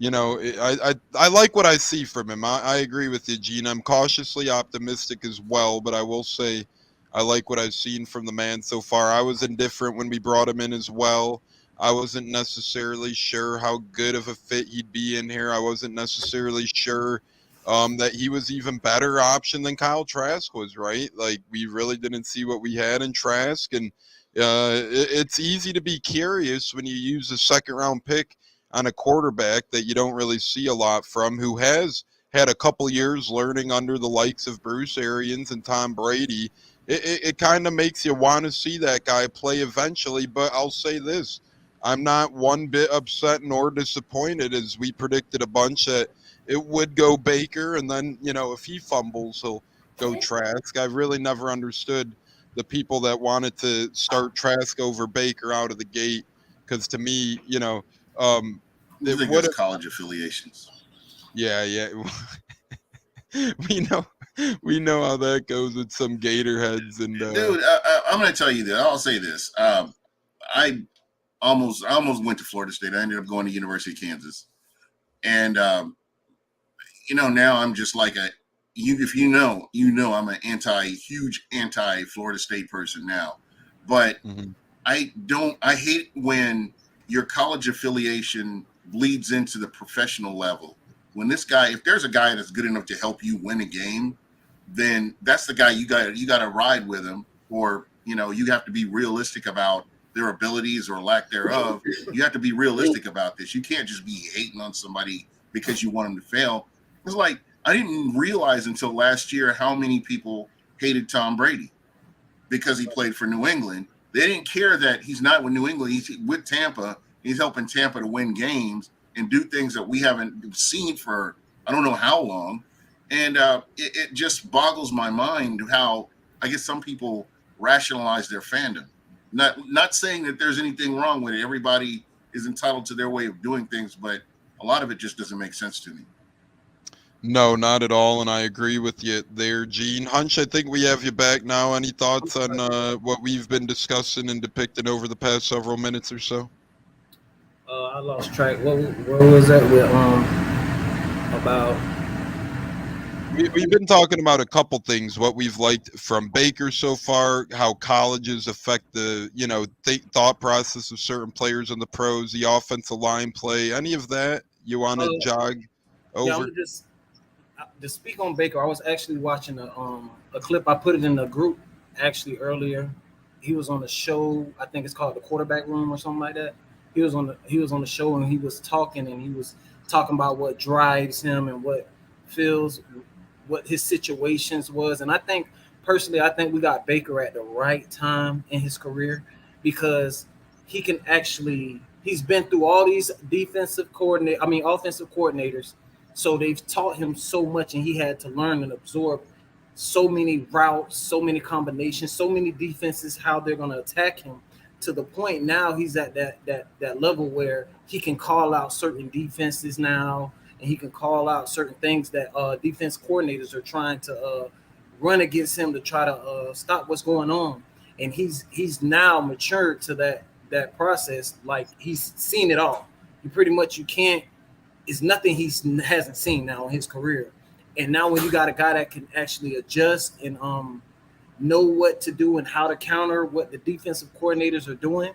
I like what I see from him. I agree with you, Gene. I'm cautiously optimistic as well, but I will say I like what I've seen from the man so far. I was indifferent when we brought him in as well. I wasn't necessarily sure how good of a fit he'd be in here. I wasn't necessarily sure that he was even better option than Kyle Trask was, right? Like, we really didn't see what we had in Trask, and it's easy to be curious when you use a second-round pick on a quarterback that you don't really see a lot from, who has had a couple years learning under the likes of Bruce Arians and Tom Brady. It kind of makes you want to see that guy play eventually, but I'll say this. I'm not one bit upset nor disappointed, as we predicted a bunch that it would go Baker, and then, if he fumbles, he'll go Trask. I've really never understood the people that wanted to start Trask over Baker out of the gate, because to me, I think it's college affiliations. Yeah. We know how that goes with some Gatorheads. And dude, I'm going to tell you that. I'll say this. I almost went to Florida State. I ended up going to University of Kansas, and now I'm just like if I'm an huge anti Florida State person now, but I hate when your college affiliation bleeds into the professional level. When if there's a guy that's good enough to help you win a game, then that's the guy you got to ride with him, or, you have to be realistic about their abilities or lack thereof. You have to be realistic about this. You can't just be hating on somebody because you want them to fail. It's like, I didn't realize until last year how many people hated Tom Brady because he played for New England. They didn't care that he's not with New England. He's with Tampa. He's helping Tampa to win games and do things that we haven't seen for I don't know how long. And it just boggles my mind how I guess some people rationalize their fandom. Not saying that there's anything wrong with it. Everybody is entitled to their way of doing things, but a lot of it just doesn't make sense to me. No, not at all, and I agree with you there, Gene. Hunch, I think we have you back now. Any thoughts on what we've been discussing and depicting over the past several minutes or so? I lost track. What was that with about? We've been talking about a couple things, what we've liked from Baker so far, how colleges affect the, thought process of certain players in the pros, the offensive line play, any of that you want to jog over? Yeah, I'm just to speak on Baker. I was actually watching a clip. I put it in the group actually earlier. He was on the show. I think it's called The Quarterback Room or something like that. He was on the show and he was talking about what drives him and what his situations was. And I think personally, we got Baker at the right time in his career because he can actually, he's been through all these offensive coordinators. So they've taught him so much and he had to learn and absorb so many routes, so many combinations, so many defenses, how they're going to attack him, to the point now he's at that level where he can call out certain defenses now, and he can call out certain things that defense coordinators are trying to run against him to try to stop what's going on. And he's now matured to that process. Like, he's seen it all. It's nothing he hasn't seen now in his career. And now when you got a guy that can actually adjust and know what to do and how to counter what the defensive coordinators are doing,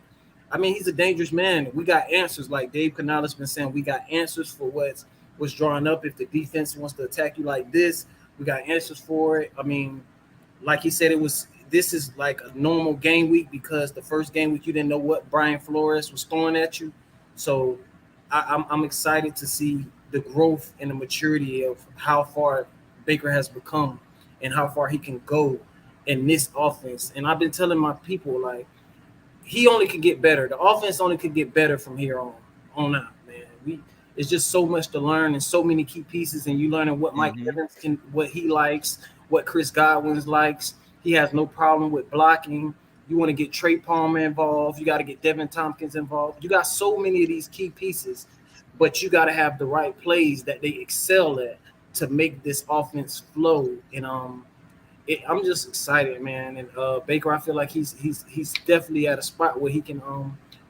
I mean, he's a dangerous man. We got answers, like Dave Canales been saying. We got answers for what's drawing up. If the defense wants to attack you like this, we got answers for it. I mean, like he said, this is like a normal game week because the first game week you didn't know what Brian Flores was throwing at you. So I'm excited to see the growth and the maturity of how far Baker has become and how far he can go in this offense. And I've been telling my people, like, he only could get better. The offense only could get better from here on out, man. It's just so much to learn and so many key pieces, and you learning what Mike Evans what he likes, what Chris Godwin likes. He has no problem with blocking. You want to get Trey Palmer involved. You got to get Devin Tompkins involved. You got so many of these key pieces, but you got to have the right plays that they excel at to make this offense flow. And I'm just excited, man. And Baker, I feel like he's definitely at a spot where he can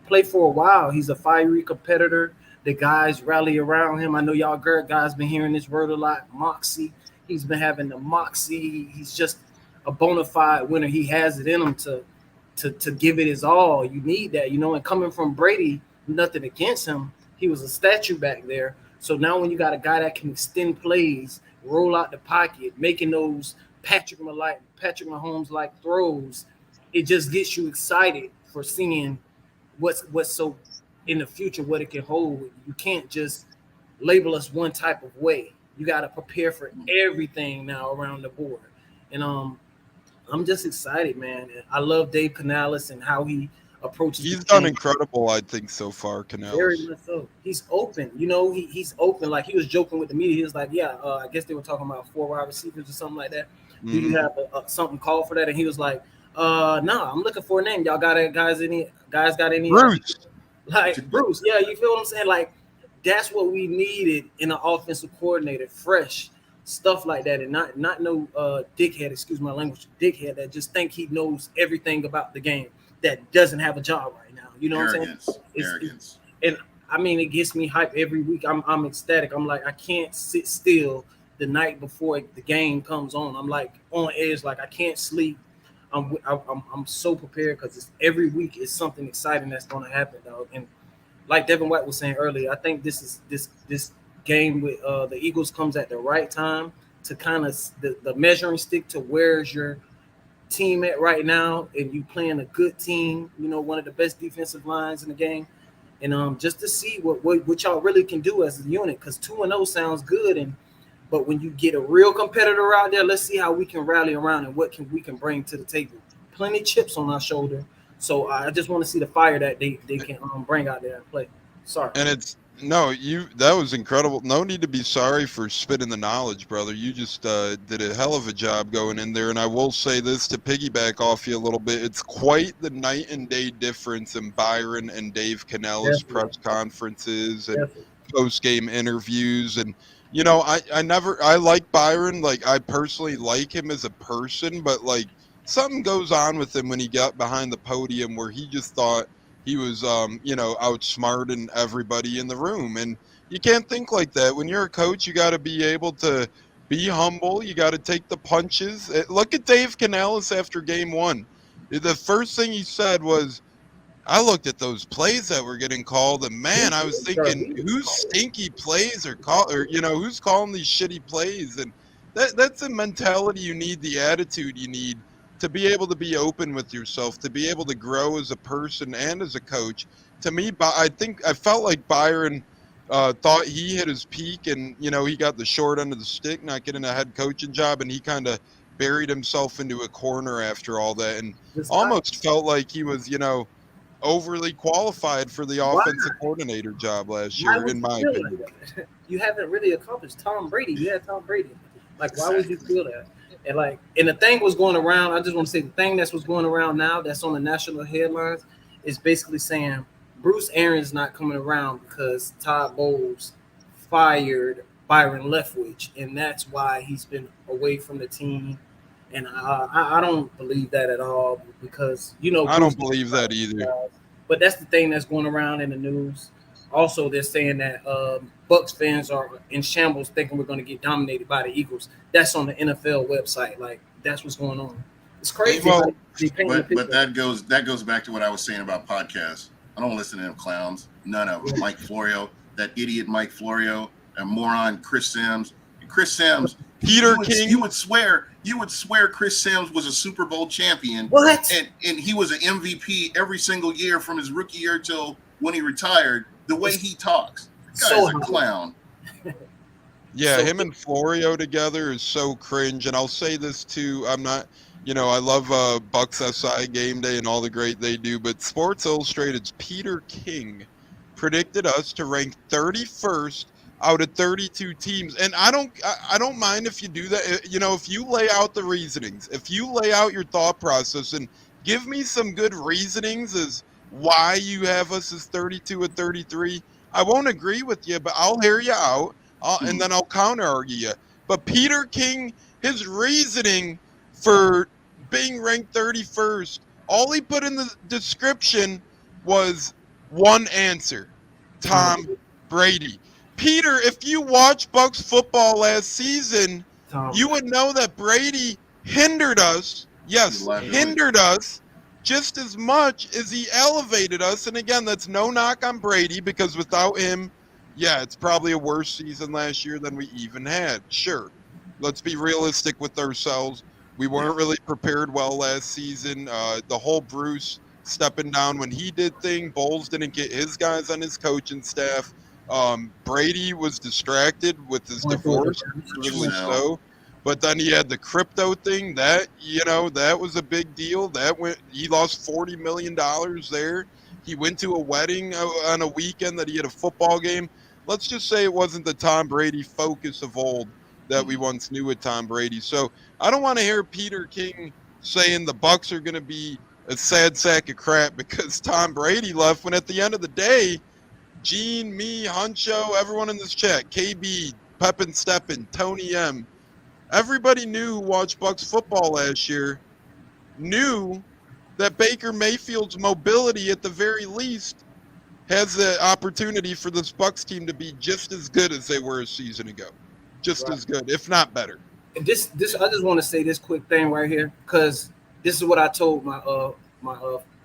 play for a while. He's a fiery competitor. The guys rally around him. I know y'all guys been hearing this word a lot, moxie. He's been having the moxie. He's just a bona fide winner. He has it in him to give it his all. You need that, and coming from Brady, nothing against him. He was a statue back there. So now when you got a guy that can extend plays, roll out the pocket, making those Patrick Mahomes-like throws, it just gets you excited for seeing what's so in the future, what it can hold. You can't just label us one type of way. You got to prepare for everything now around the board. And I'm just excited, man. I love Dave Canales and how he approaches. He's done incredible, I think, so far, Canales. Very much so. He's open. He's open. Like, he was joking with the media. He was like, I guess they were talking about 4 wide receivers or something like that. Do you have something called for that? And he was like, no, I'm looking for a name. Y'all got guys got any? Bruce. Like, Bruce. Yeah, you feel what I'm saying? Like, that's what we needed in an offensive coordinator, fresh stuff like that, and not no dickhead, excuse my language, dickhead that just think he knows everything about the game that doesn't have a job right now. You know what I'm saying? Arrogance. And I mean, it gets me hyped every week. I'm ecstatic. I'm like, I can't sit still the night before the game comes on. I'm like on edge, like I can't sleep. I'm so prepared because every week is something exciting that's going to happen, dog. And like Devin White was saying earlier, I think this game with the Eagles comes at the right time to kind of the measuring stick to where's your team at right now, and you playing a good team, one of the best defensive lines in the game, and just to see what y'all really can do as a unit, because 2-0 sounds good, but when you get a real competitor out there, let's see how we can rally around and what we can bring to the table. Plenty chips on our shoulder, so I just want to see the fire that they can bring out there and play. Sorry. And No, that was incredible. No need to be sorry for spitting the knowledge, brother. You just did a hell of a job going in there. And I will say this to piggyback off you a little bit. It's quite the night and day difference in Byron and Dave Canellis Definitely. press conferences and Definitely. post game interviews. And I like Byron. Like, I personally like him as a person, but like something goes on with him when he got behind the podium where he just thought he was outsmarting everybody in the room. And you can't think like that. When you're a coach, you got to be able to be humble. You got to take the punches. Look at Dave Canales after game one. The first thing he said was, I looked at those plays that were getting called, and man, I was thinking, whose stinky plays are called, or who's calling these shitty plays? And that's the mentality you need, the attitude you need to be able to be open with yourself, to be able to grow as a person and as a coach. To me, I felt like Byron thought he hit his peak, and he got the short end of the stick, not getting a head coaching job, and he kind of buried himself into a corner after all that, and almost felt like he was, overly qualified for the offensive coordinator job last year, in my opinion. Like you haven't really accomplished Tom Brady. You had Tom Brady. Like, why would you feel that? And the thing was going around. I just want to say the thing that's what's going around now, that's on the national headlines, is basically saying Bruce Arians not coming around because Todd Bowles fired Byron Leftwich, and that's why he's been away from the team. And I don't believe that at all, because I don't believe that either. But that's the thing that's going around in the news. Also, they're saying that Bucs fans are in shambles, thinking we're going to get dominated by the Eagles. That's on the NFL website. Like, that's what's going on. It's crazy. Well, but that goes back to what I was saying about podcasts. I don't listen to them clowns. None of them. Mike Florio, that idiot Mike Florio, and moron Chris Sims. Chris Sims. Peter King. You would swear Chris Sims was a Super Bowl champion. What? And he was an MVP every single year from his rookie year till when he retired. The way he talks, the guy's a clown. Yeah, him and Florio together is so cringe. And I'll say this too. I'm not, I love Bucs SI Game Day and all the great they do, but Sports Illustrated's Peter King predicted us to rank 31st out of 32 teams. And I don't mind if you do that. If you lay out the reasonings, if you lay out your thought process and give me some good reasonings as why you have us as 32 and 33, I won't agree with you, but I'll hear you out, and then I'll counter argue you. But Peter King, his reasoning for being ranked 31st, all he put in the description was one answer: Tom Brady. Peter, if you watch Bucs football last season, you would know that Brady hindered us. Yes, hindered us just as much as he elevated us. And again, that's no knock on Brady, because without him, yeah, it's probably a worse season last year than we even had. Sure, let's be realistic with ourselves. We weren't really prepared well last season. The whole Bruce stepping down when he did thing, Bowles didn't get his guys on his coaching staff. Brady was distracted with his divorce, really so. But then he had the crypto thing that was a big deal. He lost $40 million there. He went to a wedding on a weekend that he had a football game. Let's just say it wasn't the Tom Brady focus of old that we once knew with Tom Brady. So I don't want to hear Peter King saying the Bucs are going to be a sad sack of crap because Tom Brady left, when at the end of the day, Gene, me, Huncho, everyone in this chat, KB, Pep and Steppen, Tony M, everybody knew who watched Bucs football last year, knew that Baker Mayfield's mobility at the very least has the opportunity for this Bucs team to be just as good as they were a season ago. Just as good, if not better. This I just want to say this quick thing right here, because this is what I told my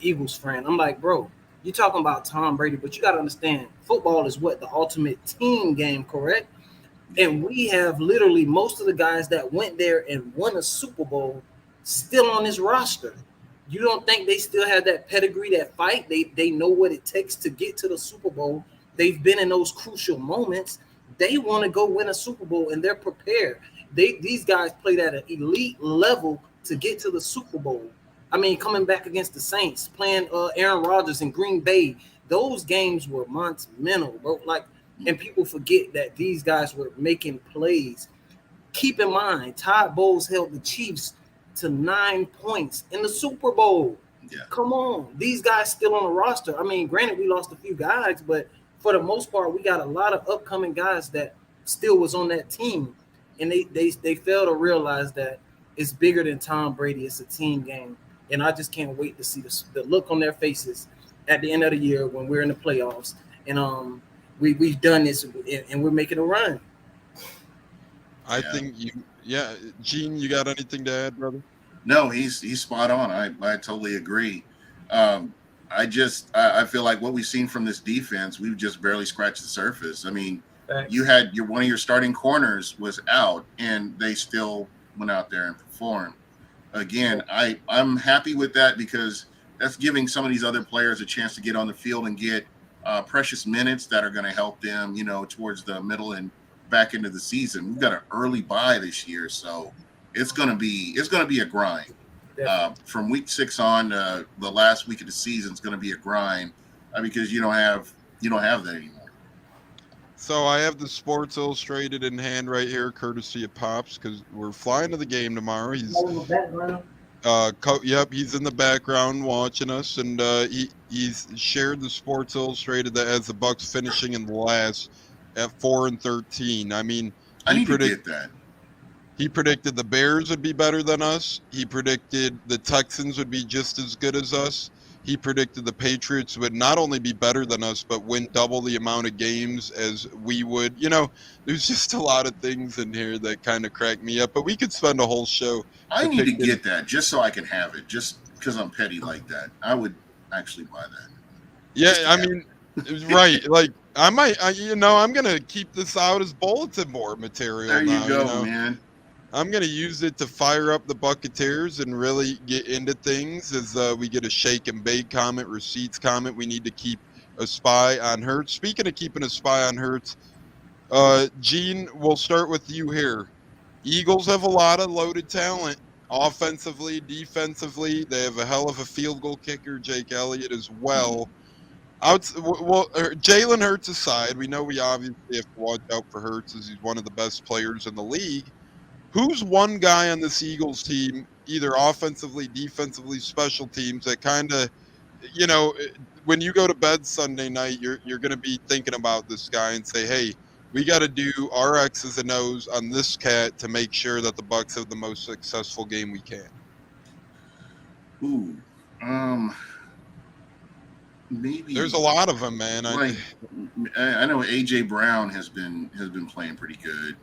Eagles friend. I'm like, bro, you're talking about Tom Brady, but you got to understand, football is what? The ultimate team game, correct? And we have literally most of the guys that went there and won a Super Bowl still on this roster. You don't think they still have that pedigree, that fight? They know what it takes to get to the Super Bowl. They've been in those crucial moments. They want to go win a Super Bowl, and they're prepared. These guys played at an elite level to get to the Super Bowl. I mean, coming back against the Saints, playing Aaron Rodgers in Green Bay, those games were monumental, bro. Like, and people forget that these guys were making plays. Keep in mind, Todd Bowles held the Chiefs to 9 points in the Super Bowl. Yeah. Come on. These guys still on the roster. I mean, granted, we lost a few guys, but for the most part, we got a lot of upcoming guys that still was on that team. And they fail to realize that it's bigger than Tom Brady. It's a team game. And I just can't wait to see the look on their faces at the end of the year when we're in the playoffs. And we've done this and we're making a run. I think Gene, you got anything to add, brother? No, he's spot on. I totally agree. I feel like what we've seen from this defense, we've just barely scratched the surface. I mean, you had one of your starting corners was out, and they still went out there and performed. Again, I'm happy with that because that's giving some of these other players a chance to get on the field and get precious minutes that are going to help them, towards the middle and back into the season. We've got an early bye this year, so it's going to be a grind. From week 6 on, the last week of the season is going to be a grind because you don't have that anymore. So I have the Sports Illustrated in hand right here, courtesy of Pops, because we're flying to the game tomorrow. He's he's in the background watching us, and he's shared the Sports Illustrated that has the Bucs finishing in the last at 4-13. I mean, I need to get that. He predicted the Bears would be better than us. He predicted the Texans would be just as good as us. He predicted the Patriots would not only be better than us, but win double the amount of games as we would. There's just a lot of things in here that kind of crack me up. But we could spend a whole show. I need to get that just so I can have it, just because I'm petty like that. I would actually buy that. Yeah, I mean, right. Like, I might, I'm going to keep this out as bulletin board material there now. You go, man. I'm going to use it to fire up the Buccaneers and really get into things as we get a shake and bake comment, receipts comment. We need to keep a spy on Hurts. Speaking of keeping a spy on Hurts, Gene, we'll start with you here. Eagles have a lot of loaded talent, offensively, defensively. They have a hell of a field goal kicker, Jake Elliott, as well. Jalen Hurts aside, we know we obviously have to watch out for Hurts as he's one of the best players in the league. Who's one guy on this Eagles team, either offensively, defensively, special teams, that kind of, when you go to bed Sunday night, you're going to be thinking about this guy and say, hey, we got to do our X's and O's on this cat to make sure that the Bucs have the most successful game we can? Maybe there's a lot of them, man. I know AJ Brown has been playing pretty good.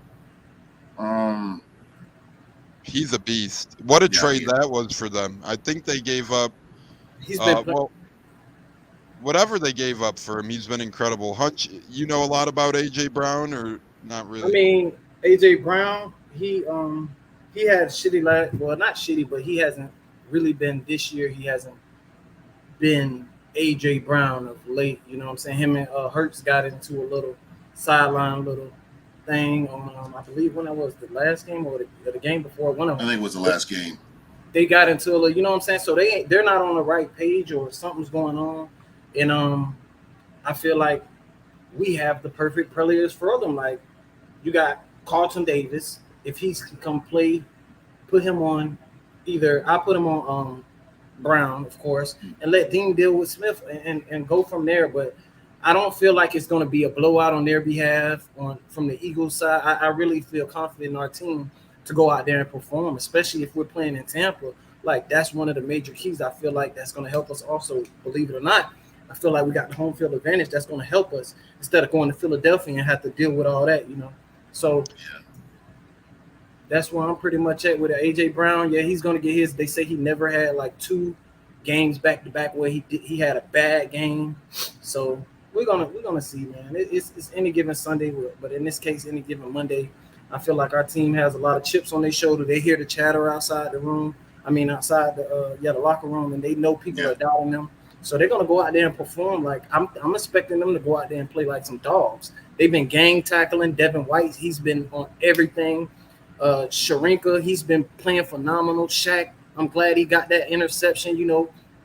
He's a beast. What a trade that was for them. I think they gave up. He's been whatever they gave up for him, he's been incredible. Hutch, you know a lot about AJ Brown, or not really? I mean, AJ Brown, he had shitty not shitty, but he hasn't really been this year. He hasn't been AJ Brown of late. You know what I'm saying? Him and Hurts got into a little sideline thing on I believe when that was the last game or the game before one of them. I think it was the last game. They got into a little, you know what I'm saying? So they're not on the right page or something's going on. And I feel like we have the perfect players for them. Like, you got Carlton Davis. If he can come play, put him on I put him on Brown, of course, and let Dean deal with Smith and go from there. But I don't feel like it's going to be a blowout on their behalf from the Eagles side. I really feel confident in our team to go out there and perform, especially if we're playing in Tampa. Like, that's one of the major keys. I feel like that's going to help us also, believe it or not. I feel like we got the home field advantage that's going to help us instead of going to Philadelphia and have to deal with all that, So that's where I'm pretty much at with AJ Brown. Yeah, he's going to get his. They say he never had like 2 games back to back where he had a bad game. So we're gonna see, man. It's any given Sunday, but in this case, any given Monday. I feel like our team has a lot of chips on their shoulder. They hear the chatter outside the room. Outside the locker room, and they know people are doubting them. So they're gonna go out there and perform. Like, I'm expecting them to go out there and play like some dogs. They've been gang tackling. Devin White, he's been on everything. Sharinka, he's been playing phenomenal. Shaq, I'm glad he got that interception.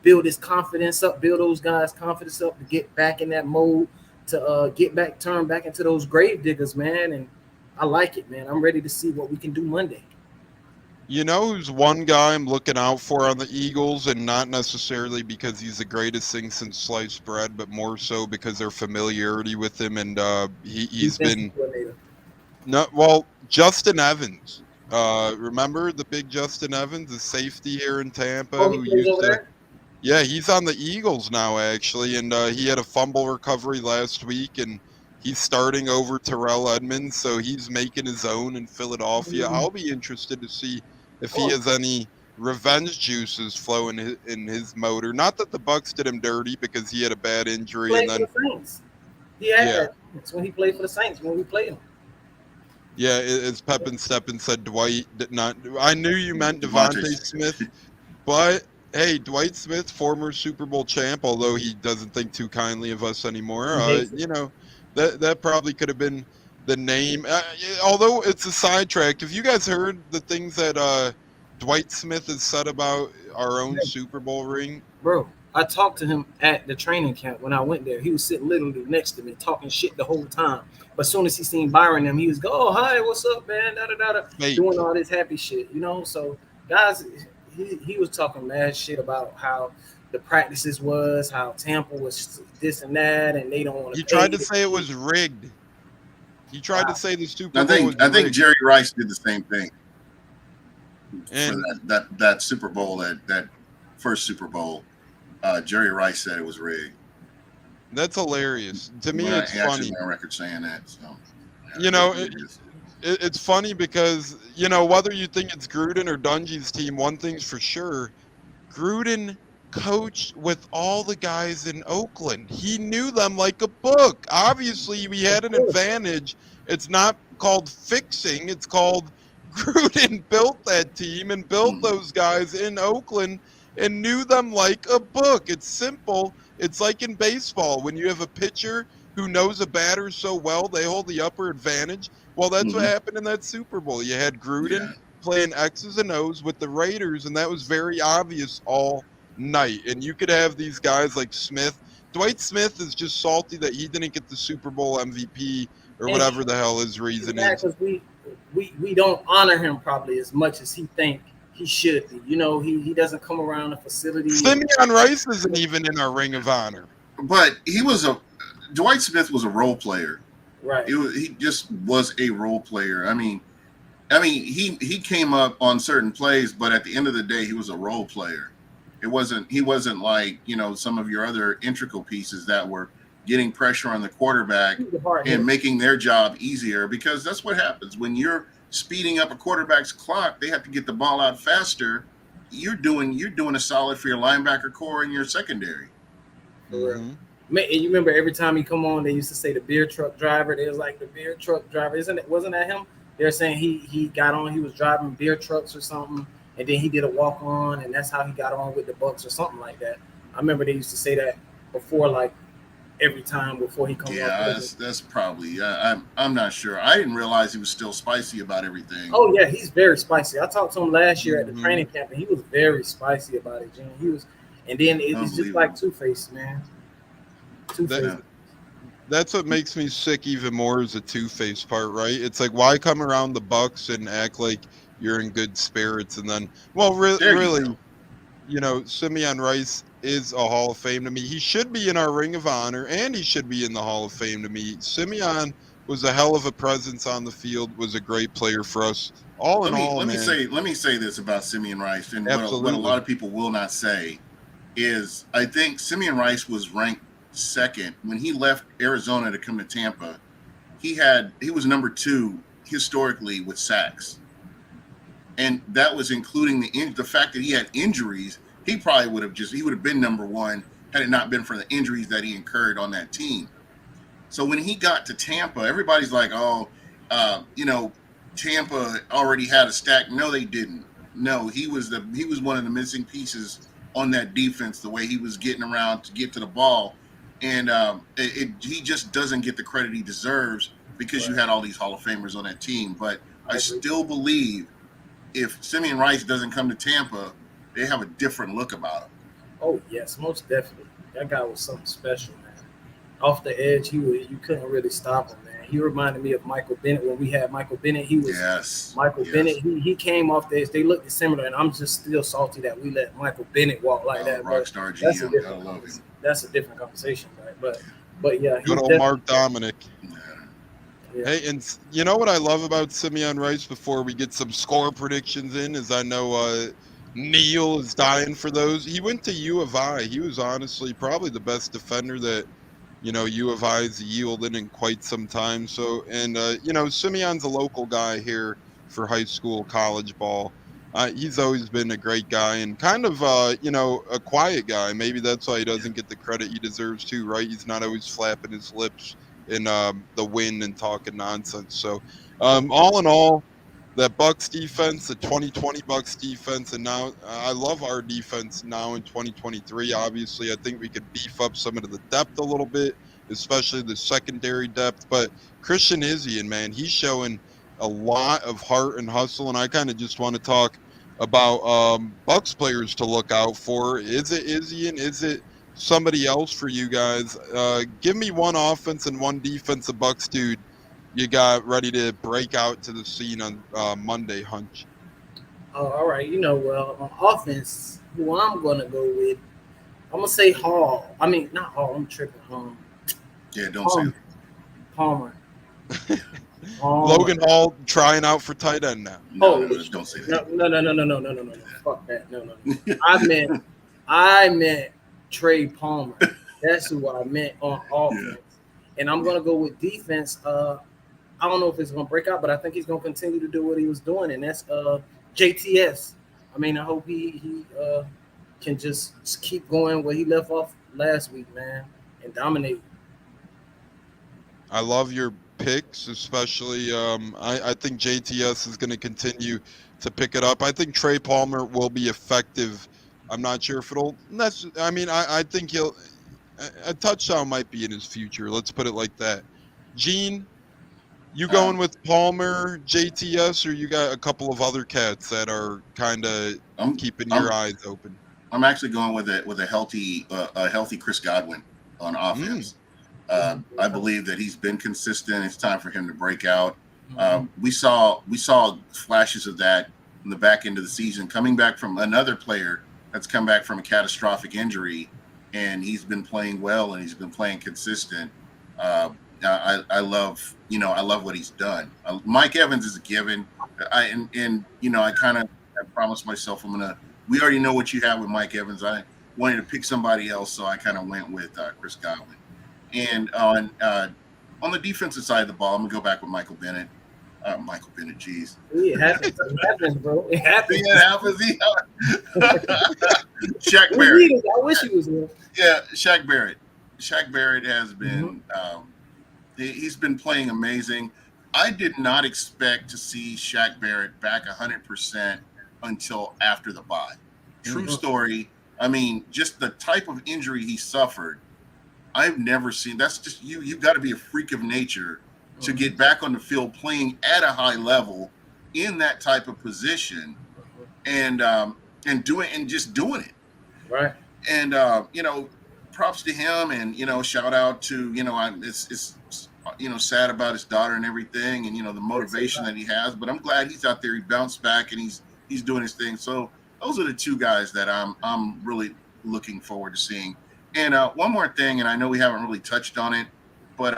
Build his confidence up, build those guys' confidence up to get back in that mode to turn back into those grave diggers, man. And I like it, man. I'm ready to see what we can do Monday. You know who's one guy I'm looking out for on the Eagles, and not necessarily because he's the greatest thing since sliced bread, but more so because their familiarity with him, and he's been Justin Evans. Remember the big Justin Evans, the safety here in Tampa, Oh, he who plays used over to. there? Yeah, he's on the Eagles now, actually, and he had a fumble recovery last week, and he's starting over Terrell Edmonds, so he's making his own in Philadelphia. I'll be interested to see if he has any revenge juices flowing in his motor. Not that the Bucs did him dirty because he had a bad injury, Played and then for the Saints. He had that. That's when he played for the Saints when we played him. Yeah, as Pep and Steppen said, Dwight did not. I knew you meant Devontae Smith, but hey, Dwight Smith, former Super Bowl champ, although he doesn't think too kindly of us anymore. You know, that probably could have been the name. Although it's a sidetrack. Have you guys heard the things that Dwight Smith has said about our own Super Bowl ring? Bro, I talked to him at the training camp when I went there. He was sitting literally next to me, talking shit the whole time. But as soon as he seen Byron, he was go, "Oh, hi, what's up, man?" Doing all this happy shit, you know. So, guys, he was talking mad shit about how the practices was, how Tampa was this and that, and they don't want to. He tried to say it was rigged. He tried to say the Super Bowl was rigged. I think Jerry Rice did the same thing for that Super Bowl, that first Super Bowl. Jerry Rice said it was rigged. That's hilarious. To me, it's funny. On record saying that. So, you know, it's funny because, you know, whether you think it's Gruden or Dungy's team, one thing's for sure. Gruden coached with all the guys in Oakland. He knew them like a book. Obviously, we had an advantage. It's not called fixing. It's called Gruden built that team and built those guys in Oakland and knew them like a book. It's simple. It's like in baseball. When you have a pitcher who knows a batter so well, they hold the upper advantage. Well, that's what happened in that Super Bowl. You had Gruden playing X's and O's with the Raiders, and that was very obvious all night. And you could have these guys like Smith. Dwight Smith is just salty that he didn't get the Super Bowl MVP or whatever the hell his reason is. Because we don't honor him probably as much as he think he should be. You know, he doesn't come around the facility. Simeon Rice isn't even in our Ring of Honor. But Dwight Smith was a role player. Right. He just was a role player. I mean, he came up on certain plays, but at the end of the day, he was a role player. He wasn't like, you know, some of your other integral pieces that were getting pressure on the quarterback and making their job easier, because that's what happens when you're speeding up a quarterback's clock. They have to get the ball out faster. You're doing a solid for your linebacker core and your secondary. Mm-hmm. Man, and you remember every time he come on, they used to say the beer truck driver. They was like, the beer truck driver, wasn't that him? They're saying he got on, he was driving beer trucks or something, and then he did a walk on, and that's how he got on with the Bucs or something like that. I remember they used to say that before, like every time before he comes on. Yeah, that's probably. I'm not sure. I didn't realize he was still spicy about everything. Oh yeah, he's very spicy. I talked to him last year at the training camp, and he was very spicy about it, Gene. He was, and then it's just like Two-Face, man. Two-Face. That's what makes me sick even more is the Two-Face part, right? It's like, why come around the Bucs and act like you're in good spirits, and then, well, really, you know, Simeon Rice is a Hall of Fame to me. He should be in our Ring of Honor, and he should be in the Hall of Fame to me. Simeon was a hell of a presence on the field, was a great player for us. Let me say this about Simeon Rice, and what a lot of people will not say is, I think Simeon Rice was ranked second when he left Arizona to come to Tampa. He was number 2 historically with sacks, and that was including the fact that he had injuries. He probably would have been number 1 had it not been for the injuries that he incurred on that team. So when he got to Tampa, everybody's like, you know, Tampa already had a stack. No, they didn't. No, he was one of the missing pieces on that defense, the way he was getting around to get to the ball. And he just doesn't get the credit he deserves because you had all these Hall of Famers on that team. But I still believe if Simeon Rice doesn't come to Tampa, they have a different look about him. Oh, yes, most definitely. That guy was something special, off the edge. You couldn't really stop him, man. He reminded me of Michael Bennett when we had Michael Bennett. He was Michael Bennett. He came off the edge. They looked similar, and I'm just still salty that we let Michael Bennett walk like that. Rockstar GM. That's a different conversation, right? But yeah, good old Mark Dominic. Yeah. Hey, and you know what I love about Simeon Rice before we get some score predictions in is I know Neil is dying for those. He went to U of I. He was honestly probably the best defender that, U of I's yielded in quite some time. So, and, Simeon's a local guy here for high school, college ball. He's always been a great guy and kind of, a quiet guy. Maybe that's why he doesn't get the credit he deserves too, right? He's not always flapping his lips in the wind and talking nonsense. So, all in all, that Bucs defense, the 2020 Bucs defense, and now I love our defense now in 2023. Obviously, I think we could beef up some of the depth a little bit, especially the secondary depth. But Christian Izzian, man, he's showing a lot of heart and hustle, and I kind of just want to talk about Bucs players to look out for. Is it Izzian? Is it somebody else for you guys? Give me one offense and one defensive Bucs dude you got ready to break out to the scene on Monday, Hunch. Oh, all right. On offense, who I'm gonna go with, I'm gonna say Hall. I mean, not Hall. I'm tripping. Yeah, don't say that. Palmer. Logan Hall trying out for tight end now. No, don't say that. No. Fuck that. No. I meant Trey Palmer. That's who I meant on offense. Yeah. And I'm gonna go with defense. I don't know if it's going to break out, but I think he's going to continue to do what he was doing, and that's JTS. I mean, I hope he can just keep going where he left off last week, man, and dominate. I love your picks, especially I think JTS is going to continue to pick it up. I think Trey Palmer will be effective. I'm not sure if it'll – I think he'll – a touchdown might be in his future. Let's put it like that. Gene – you going with Palmer, JTS, or you got a couple of other cats that are kind of keeping your eyes open? I'm actually going with a healthy Chris Godwin on offense. I believe that he's been consistent. It's time for him to break out. We saw flashes of that in the back end of the season, coming back from another player that's come back from a catastrophic injury, and he's been playing well and he's been playing consistent. I love what he's done. Mike Evans is a given. I kind of promised myself we already know what you have with Mike Evans. I wanted to pick somebody else, so I kind of went with Chris Godwin. And on the defensive side of the ball, I'm gonna go back with Michael Bennett. Geez. It happens, bro. It happens. It happens. Shaq Barrett. I wish he was here. Yeah, Shaq Barrett. Shaq Barrett has been. He's been playing amazing. I did not expect to see Shaq Barrett back 100% until after the bye. True story. I mean, just the type of injury he suffered, I've never seen. That's just you've got to be a freak of nature to get back on the field playing at a high level in that type of position and just doing it. Right. And props to him, and shout out to it's sad about his daughter and everything, and the motivation that he has. But I'm glad he's out there. He bounced back and he's doing his thing. So those are the two guys that I'm really looking forward to seeing. And one more thing, and I know we haven't really touched on it, but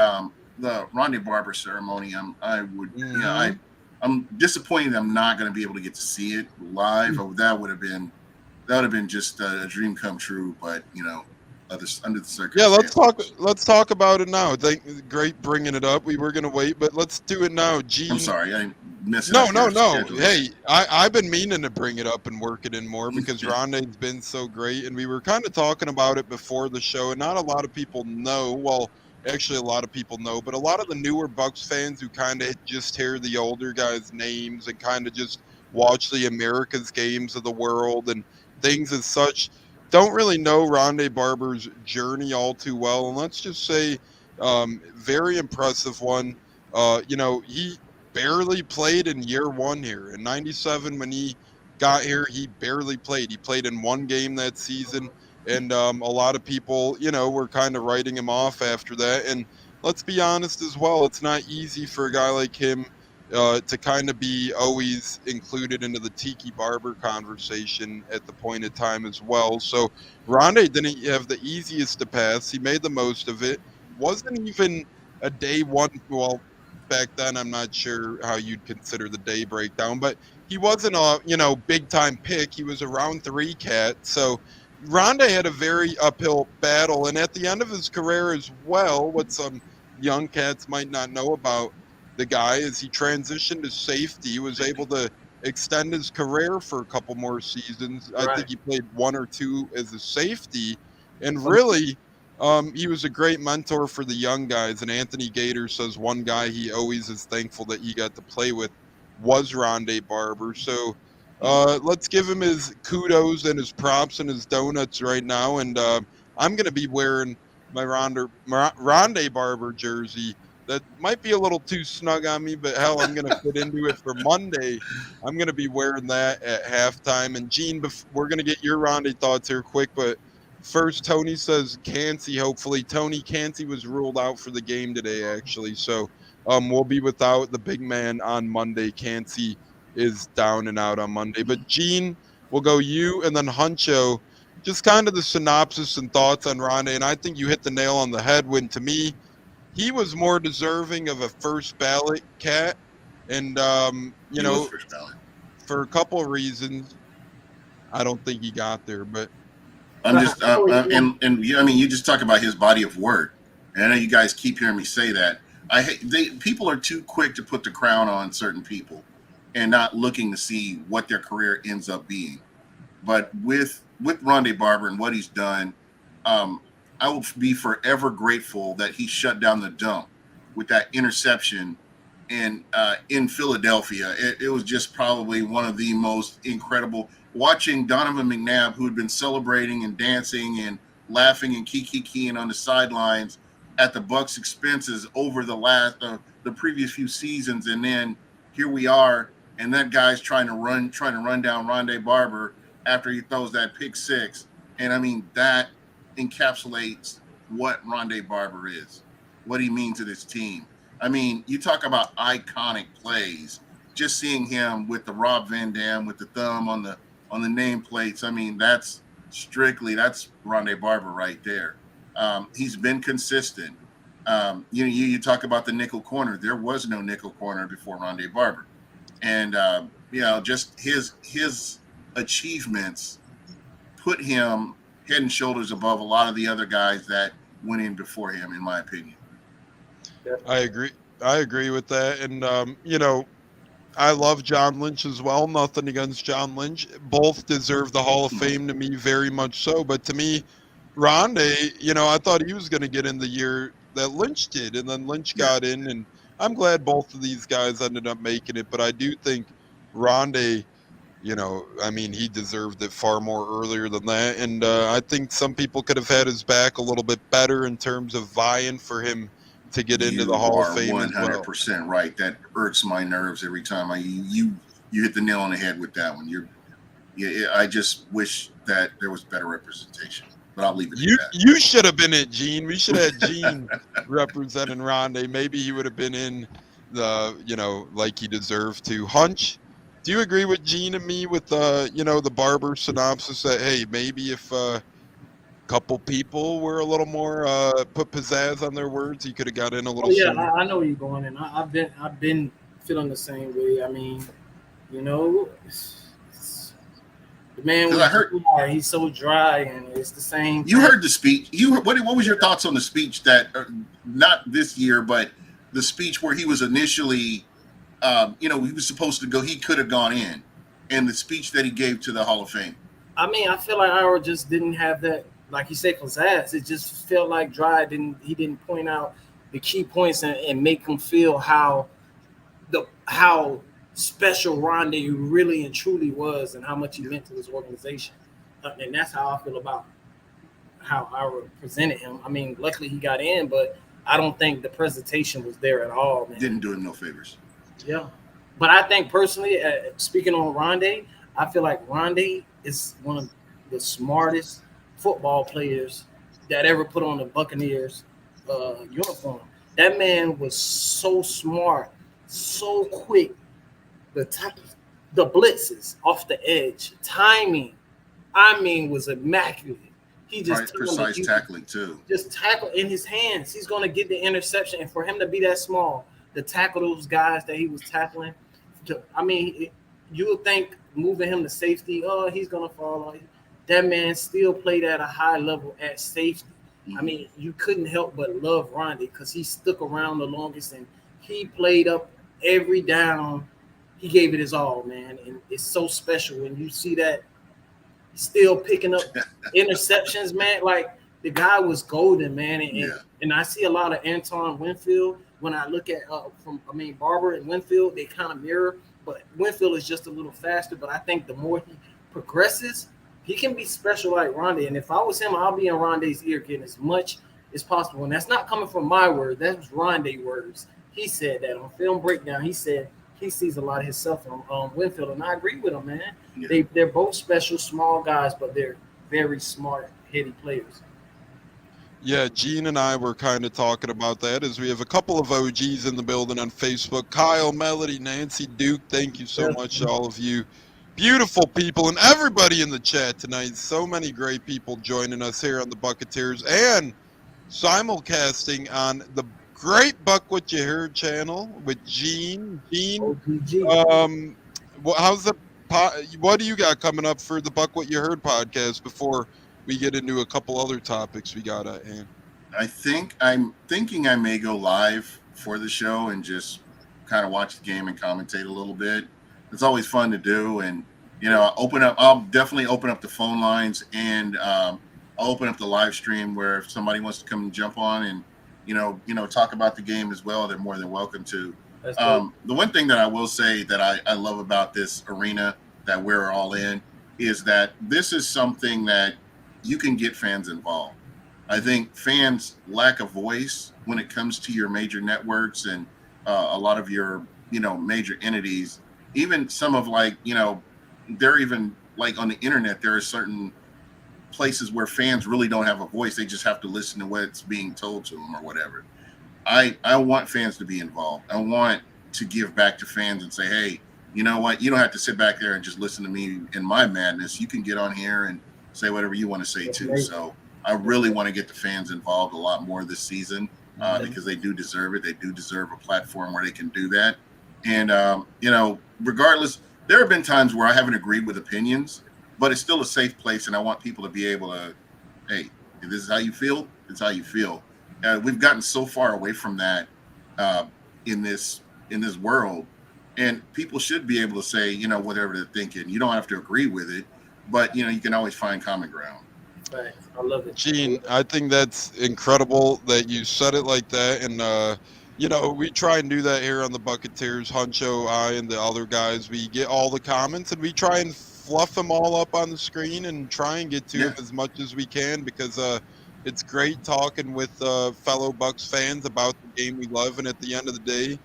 the Ronde Barber ceremony, I'm disappointed I'm not going to be able to get to see it live. That would have been just a dream come true. But under the circumstances. Yeah, let's talk about it now. Great bringing it up. We were gonna wait, but let's do it now. I'm sorry, I missed. No. Hey, I've been meaning to bring it up and work it in more because Ronde's been so great, and we were kind of talking about it before the show, and not a lot of people know. Well, actually, a lot of people know, but a lot of the newer Bucs fans who kind of just hear the older guys' names and kind of just watch the America's games of the world and things as such, don't really know Ronde Barber's journey all too well. And let's just say, very impressive one. He barely played in year one here. In 97, when he got here, he barely played. He played in one game that season. And a lot of people, were kind of writing him off after that. And let's be honest as well, it's not easy for a guy like him to kind of be always included into the Tiki Barber conversation at the point of time as well. So Ronde didn't have the easiest to pass. He made the most of it. Wasn't even a day one. Well, back then, I'm not sure how you'd consider the day breakdown, but he wasn't a, big time pick. He was a round 3 cat. So Ronde had a very uphill battle. And at the end of his career as well, what some young cats might not know about the guy is he transitioned to safety. He was able to extend his career for a couple more seasons. I think he played 1 or 2 as a safety. And really, he was a great mentor for the young guys. And Anthony Gator says one guy he always is thankful that he got to play with was Ronde Barber. So let's give him his kudos and his props and his donuts right now. And I'm going to be wearing my Ronde Barber jersey. That might be a little too snug on me, but hell, I'm going to fit into it for Monday. I'm going to be wearing that at halftime. And Gene, we're going to get your Ronde thoughts here quick, but first, Tony says Cansey, hopefully. Tony, Cansey was ruled out for the game today, actually. So we'll be without the big man on Monday. Cansey is down and out on Monday. But Gene, we'll go you and then Huncho. Just kind of the synopsis and thoughts on Ronde. And I think you hit the nail on the head when, to me, he was more deserving of a first ballot cat. And, for a couple of reasons, I don't think he got there. But I'm just, you just talk about his body of work. And I know you guys keep hearing me say that. People are too quick to put the crown on certain people and not looking to see what their career ends up being. But with Ronde Barber and what he's done, I will be forever grateful that he shut down the dump with that interception in Philadelphia. It was just probably one of the most incredible. Watching Donovan McNabb, who had been celebrating and dancing and laughing and kiki-keying on the sidelines at the Bucs' expenses over the previous few seasons, and then here we are, and that guy's trying to run down Ronde Barber after he throws that pick 6. And I mean, that encapsulates what Ronde Barber is, what he means to this team. I mean, you talk about iconic plays, just seeing him with the Rob Van Dam with the thumb on the nameplates. I mean, that's Ronde Barber right there. He's been consistent. You talk about the nickel corner. There was no nickel corner before Ronde Barber. And, just his achievements put him head and shoulders above a lot of the other guys that went in before him, in my opinion. I agree with that. And, I love John Lynch as well. Nothing against John Lynch. Both deserve the Hall of Fame to me, very much so. But to me, Ronde, I thought he was going to get in the year that Lynch did. And then Lynch got in. And I'm glad both of these guys ended up making it. But I do think Ronde, he deserved it far more earlier than that. And I think some people could have had his back a little bit better in terms of vying for him to get into the Hall of Fame as well. 100% right. That irks my nerves every time you hit the nail on the head with that one. I just wish that there was better representation. But I'll leave it at that. You should have been it, Gene. We should have had Gene representing Ronde. Maybe he would have been in the, like he deserved to. Hunch, do you agree with Gene and me with the Barber synopsis that, hey, maybe if couple people were a little more put pizzazz on their words, he could have got in a little sooner. I know where you're going, and I've been feeling the same way. I mean, the man he's so dry, and it's the same. You heard the speech. What was your thoughts on the speech that not this year, but the speech where he was initially he was supposed to go, he could have gone in, and the speech that he gave to the Hall of Fame? I mean, I feel like Ira just didn't have that, like you said, pizzazz. It just felt like dry. He didn't point out the key points and make him feel how special Ronde really and truly was, and how much he meant to his organization. And that's how I feel about how Ira presented him. I mean, luckily he got in, but I don't think the presentation was there at all, man. Didn't do him no favors. Yeah. But I think personally, speaking on Ronde, I feel like Ronde is one of the smartest football players that ever put on the Buccaneers uniform. That man was so smart, so quick. The blitzes off the edge, timing, I mean, was immaculate. He just precise tackling too. Just tackle in his hands. He's going to get the interception, and for him to be that small, to tackle those guys that he was tackling, you would think moving him to safety, he's going to fall. That man still played at a high level at safety. I mean, you couldn't help but love Ronde because he stuck around the longest, and he played up every down. He gave it his all, man, and it's so special when you see that still picking up interceptions, man. Like, the guy was golden, man, and I see a lot of Antoine Winfield when I look at Barber and Winfield, they kind of mirror, but Winfield is just a little faster. But I think the more he progresses, he can be special like Ronde. And if I was him, I'll be in Ronde's ear getting as much as possible. And that's not coming from my words. That's Ronde words. He said that on Film Breakdown. He said he sees a lot of himself on Winfield, and I agree with him, man. Yeah. They're both special, small guys, but they're very smart, heady players. Yeah, Gene and I were kind of talking about that as we have a couple of OGs in the building on Facebook. Kyle, Melody, Nancy, Duke, thank you so much to all of you. Beautiful people and everybody in the chat tonight. So many great people joining us here on the Bucketeers and simulcasting on the great Buck What You Heard channel with Gene. What do you got coming up for the Buck What You Heard podcast before we get into a couple other topics we got at hand? I'm thinking I may go live for the show and just kind of watch the game and commentate a little bit. It's always fun to do, and I'll definitely open up the phone lines, and I'll open up the live stream where if somebody wants to come and jump on and talk about the game as well, they're more than welcome to. The one thing that I will say that I love about this arena that we're all in is that this is something that you can get fans involved. I think fans lack a voice when it comes to your major networks and a lot of your major entities. Even some of they're even like on the internet, there are certain places where fans really don't have a voice. They just have to listen to what's being told to them or whatever. I want fans to be involved. I want to give back to fans and say, hey, you know what? You don't have to sit back there and just listen to me in my madness. You can get on here and say whatever you want to say too. So I really want to get the fans involved a lot more this season because they do deserve it. They do deserve a platform where they can do that. And, regardless, there have been times where I haven't agreed with opinions, but it's still a safe place. And I want people to be able to, hey, if this is how you feel, it's how you feel. We've gotten so far away from that in this world, and people should be able to say, whatever they're thinking. You don't have to agree with it, but you can always find common ground. Right. I love it. Gene, I think that's incredible that you said it like that. And, we try and do that here on the Bucketeers, Huncho, I, and the other guys. We get all the comments and we try and fluff them all up on the screen and try and get to them as much as we can because it's great talking with fellow Bucs fans about the game we love. And at the end of the day,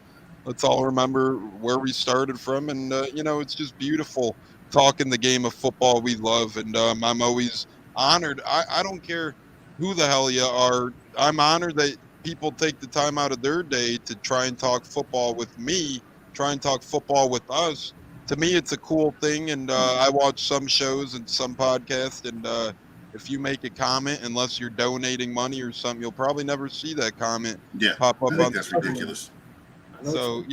let's all remember where we started from. And, it's just beautiful talking the game of football we love. And I'm always honored. I don't care who the hell you are. I'm honored that people take the time out of their day to try and talk football with me, try and talk football with us. To me, it's a cool thing. And I watch some shows and some podcasts. And if you make a comment, unless you're donating money or something, you'll probably never see that comment pop up. I think that's ridiculous. So,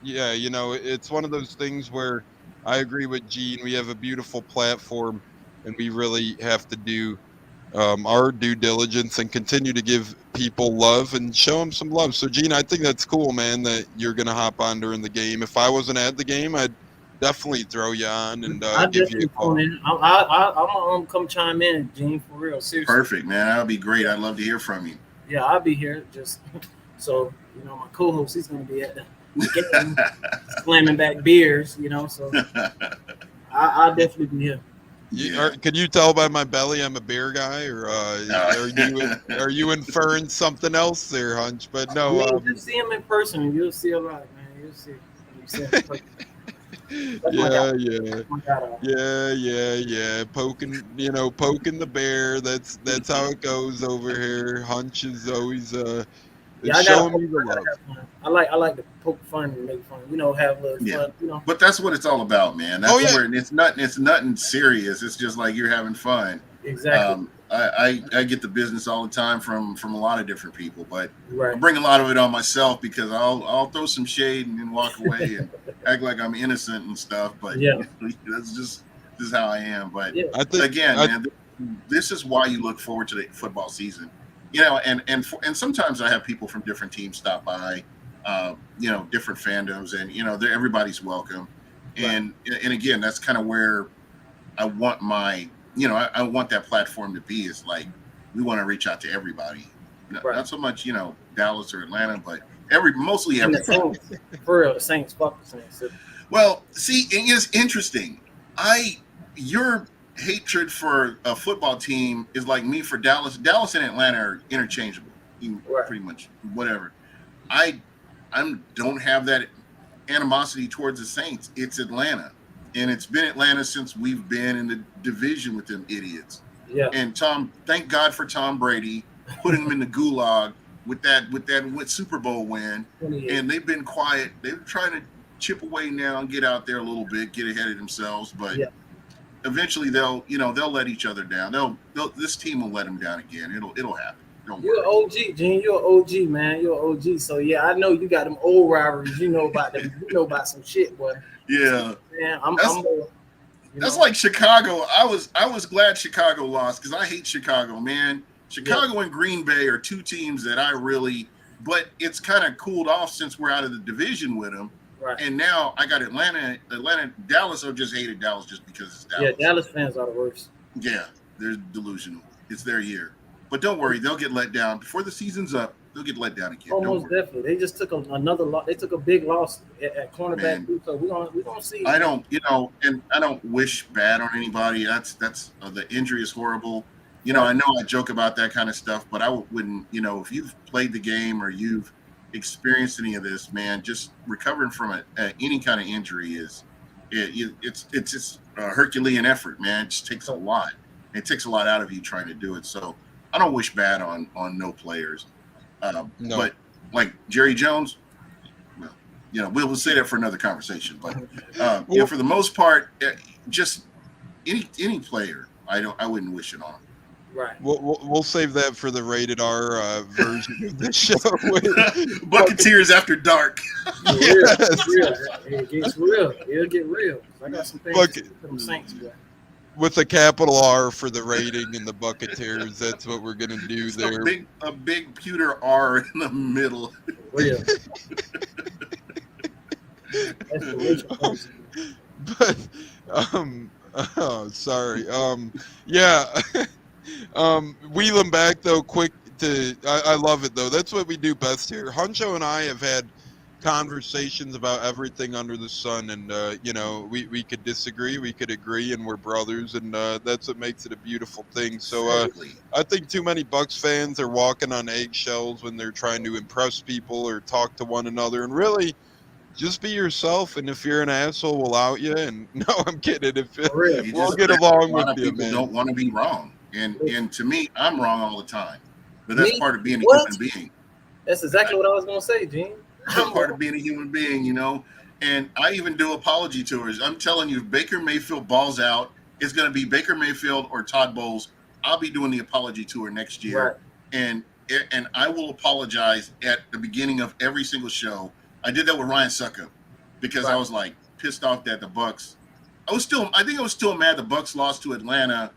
it's one of those things where I agree with Gene. We have a beautiful platform, and we really have to do our due diligence and continue to give people love and show them some love. So, Gene, I think that's cool, man, that you're going to hop on during the game. If I wasn't at the game, I'd definitely throw you on and give you a call. I'm come chime in, Gene, for real. Seriously. Perfect, man. That would be great. I'd love to hear from you. Yeah, I'll be here. Just so my co-host, he's going to be at the game, slamming back beers. So I'll definitely be here. Can you tell by my belly I'm a beer guy, or are you inferring something else there, Hunch? But no, you see him in person, you'll see a lot, man. You'll see him in person. Yeah. Poking the bear. That's how it goes over here. Hunch is always Yeah, I gotta showing poke me the fun. I love. gotta have fun. I like to poke fun and make fun. Have a little Yeah. fun. But that's what it's all about, man. That's Oh yeah, where it's nothing serious. It's just like you're having fun. Exactly. I get the business all the time from a lot of different people, but I Right. bring a lot of it on myself because I'll throw some shade and then walk away and act like I'm innocent and stuff. But Yeah. that's just this is how I am. But Yeah. I think again, I, man, this is why you look forward to the football season. And sometimes I have people from different teams stop by, different fandoms, and everybody's welcome. And again, that's kind of where I want I want that platform to be. Is like we want to reach out to everybody, not so much Dallas or Atlanta, but mostly And the everybody. Saints, for real, the Saints, fuck the Saints. Well, see, it is interesting. Your hatred for a football team is like me for Dallas. Dallas and Atlanta are interchangeable. Pretty much whatever. I don't have that animosity towards the Saints. It's Atlanta, and it's been Atlanta since we've been in the division with them idiots. Yeah. And thank God for Tom Brady putting them in the gulag with that Super Bowl win. And they've been quiet. They're trying to chip away now and get out there a little bit, get ahead of themselves, but eventually they'll let each other down. This team will let them down again. It'll happen. You're an OG, Gene. You're an OG, man. You're an OG. So yeah, I know you got them old rivalries. You know about them. You know about some shit, boy. Yeah. Man, that's like Chicago. I was glad Chicago lost because I hate Chicago, man. Chicago and Green Bay are two teams that but it's kind of cooled off since we're out of the division with them. Right. And now I got Atlanta, Dallas. I just hated Dallas just because it's Dallas. Yeah, Dallas fans are the worst. Yeah, they're delusional. It's their year. But don't worry, they'll get let down before the season's up. They'll get let down again. Almost definitely. They just took another loss. They took a big loss at cornerback. So we're gonna see. I don't, and I don't wish bad on anybody. That's the injury is horrible. I know I joke about that kind of stuff, but I wouldn't. If you've played the game or you've experienced any of this, man, just recovering from any kind of injury it's just a Herculean effort, man. It just takes a lot. It takes a lot out of you trying to do it. So I don't wish bad on no players. No. But like Jerry Jones, well, we'll say that for another conversation. But for the most part, just any player, I wouldn't wish it on. Right. We'll save that for the rated R version of the show. Buccaneers after dark. It's real. It gets real. It'll get real. I got some things to them Saints. With a capital R for the rating and the Buccaneers, that's what we're gonna do there. A big pewter R in the middle. Real. That's the original. But sorry. Wheel them back though quick to I love it though. That's what we do best here. Huncho and I have had conversations about everything under the sun, and we could disagree, we could agree, and we're brothers, and that's what makes it a beautiful thing. So I think too many Bucs fans are walking on eggshells when they're trying to impress people or talk to one another, and really just be yourself, and if you're an asshole, we'll out you. And no, I'm kidding. We'll get along with you, man. Don't want to be wrong, and to me, I'm wrong all the time, but that's part of being a human being. That's exactly what I was gonna say, Gene. That's part of being a human being, and I even do apology tours. I'm telling you, if Baker Mayfield balls out, it's going to be Baker Mayfield or Todd Bowles. I'll be doing the apology tour next year, and I will apologize at the beginning of every single show. I did that with Ryan Suckup because I was like pissed off that the Bucs. I think I was still mad the Bucs lost to Atlanta,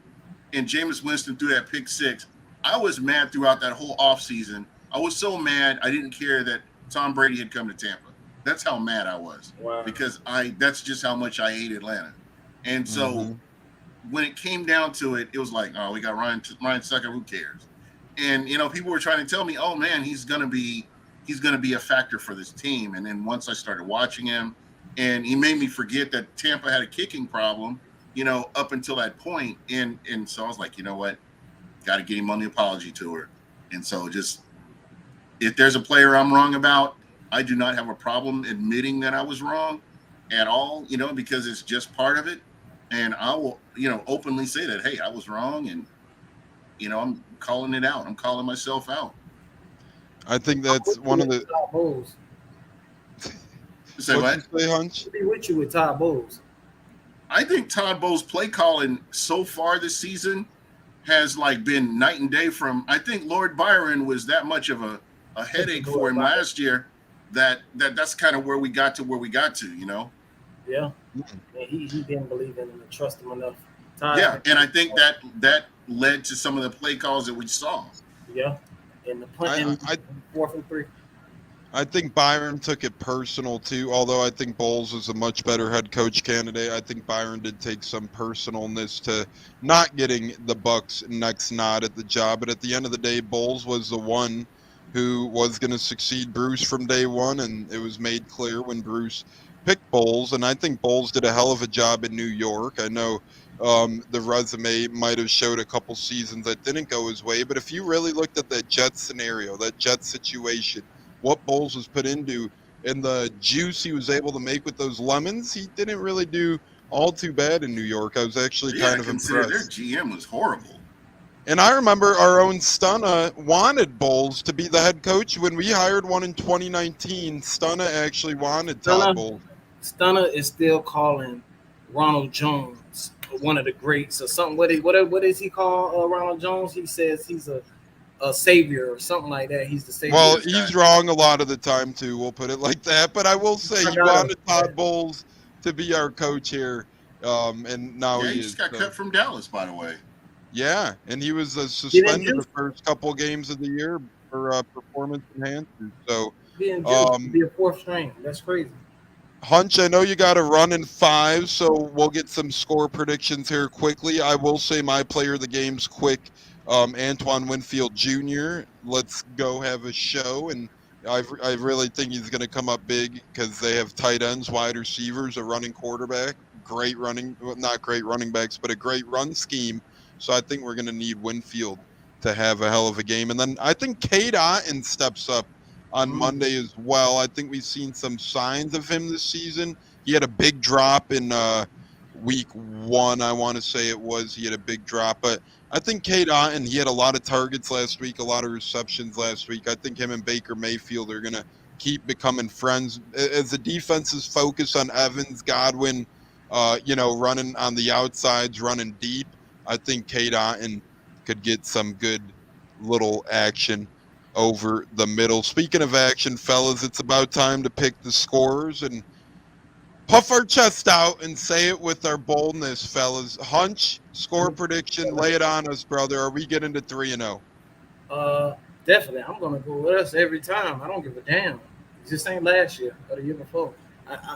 and Jameis Winston threw that pick six. I was mad throughout that whole offseason. I was so mad I didn't care that Tom Brady had come to Tampa. That's how mad I was. Wow. Because that's just how much I hate Atlanta. And so when it came down to it, it was like, oh, we got Ryan Suckup, who cares? And people were trying to tell me, oh man, he's gonna be a factor for this team. And then once I started watching him, and he made me forget that Tampa had a kicking problem, up until that point. And so I was like, you know what? Gotta get him on the apology tour. And so just if there's a player I'm wrong about, I do not have a problem admitting that I was wrong. at all, because it's just part of it. And I will, openly say that, hey, I was wrong, and I'm calling it out. I'm calling myself out. I think that's one of the. Todd Bowles. Say What'd what? you say, Hunch? I'll be with you with Todd Bowles. I think Todd Bowles' play calling so far this season has been night and day from. I think Lord Byron was that much of a headache for him last year that's kind of where we got to. Yeah, and he didn't believe in him and trust him enough. Yeah, and I think that led to some of the play calls that we saw. Yeah, and the punt and 4th and 3. I think Byron took it personal too, although I think Bowles is a much better head coach candidate. I think Byron did take some personalness to not getting the Bucs' next nod at the job. But at the end of the day, Bowles was the one who was going to succeed Bruce from day one, and it was made clear when Bruce picked Bowles. And I think Bowles did a hell of a job in New York. I know the resume might have showed a couple seasons that didn't go his way, but if you really looked at that Jets scenario, that Jets situation, what Bowles was put into and the juice he was able to make with those lemons, he didn't really do all too bad in New York. I was actually kind of impressed. Their GM was horrible. And I remember our own Stunna wanted Bowles to be the head coach when we hired one in 2019. Stunna actually wanted Todd Bowles. Stunna is still calling Ronald Jones one of the greats or something. What does he call Ronald Jones? He says he's a savior or something like that. He's the savior. Well, he's wrong a lot of the time too. We'll put it like that. But I will say you wanted Todd Bowles to be our coach here, and now he just got cut from Dallas, by the way. Yeah, and he was suspended the first couple games of the year for performance enhancers. So being to be a 4th string, that's crazy. Hunch, I know you got a run in 5, so we'll get some score predictions here quickly. I will say my player of the game's quick. Antoine Winfield Jr. Let's go have a show, and I really think he's going to come up big because they have tight ends, wide receivers, a running quarterback, not great running backs, but a great run scheme. So I think we're going to need Winfield to have a hell of a game. And then I think Cade Otton steps up on Monday as well. I think we've seen some signs of him this season. He had a big drop in week 1, I want to say it was. He had a big drop, but I think Cade Otton, he had a lot of targets last week, a lot of receptions last week. I think him and Baker Mayfield are going to keep becoming friends. As the defense's focus on Evans, Godwin, running on the outsides, running deep, I think Cade Otton could get some good little action over the middle. Speaking of action, fellas, it's about time to pick the scorers and puff our chest out and say it with our boldness, fellas. Hunch, score prediction, lay it on us, brother. Are we getting to 3-0? Definitely. I'm going to go with us every time. I don't give a damn. It just ain't last year or the year before.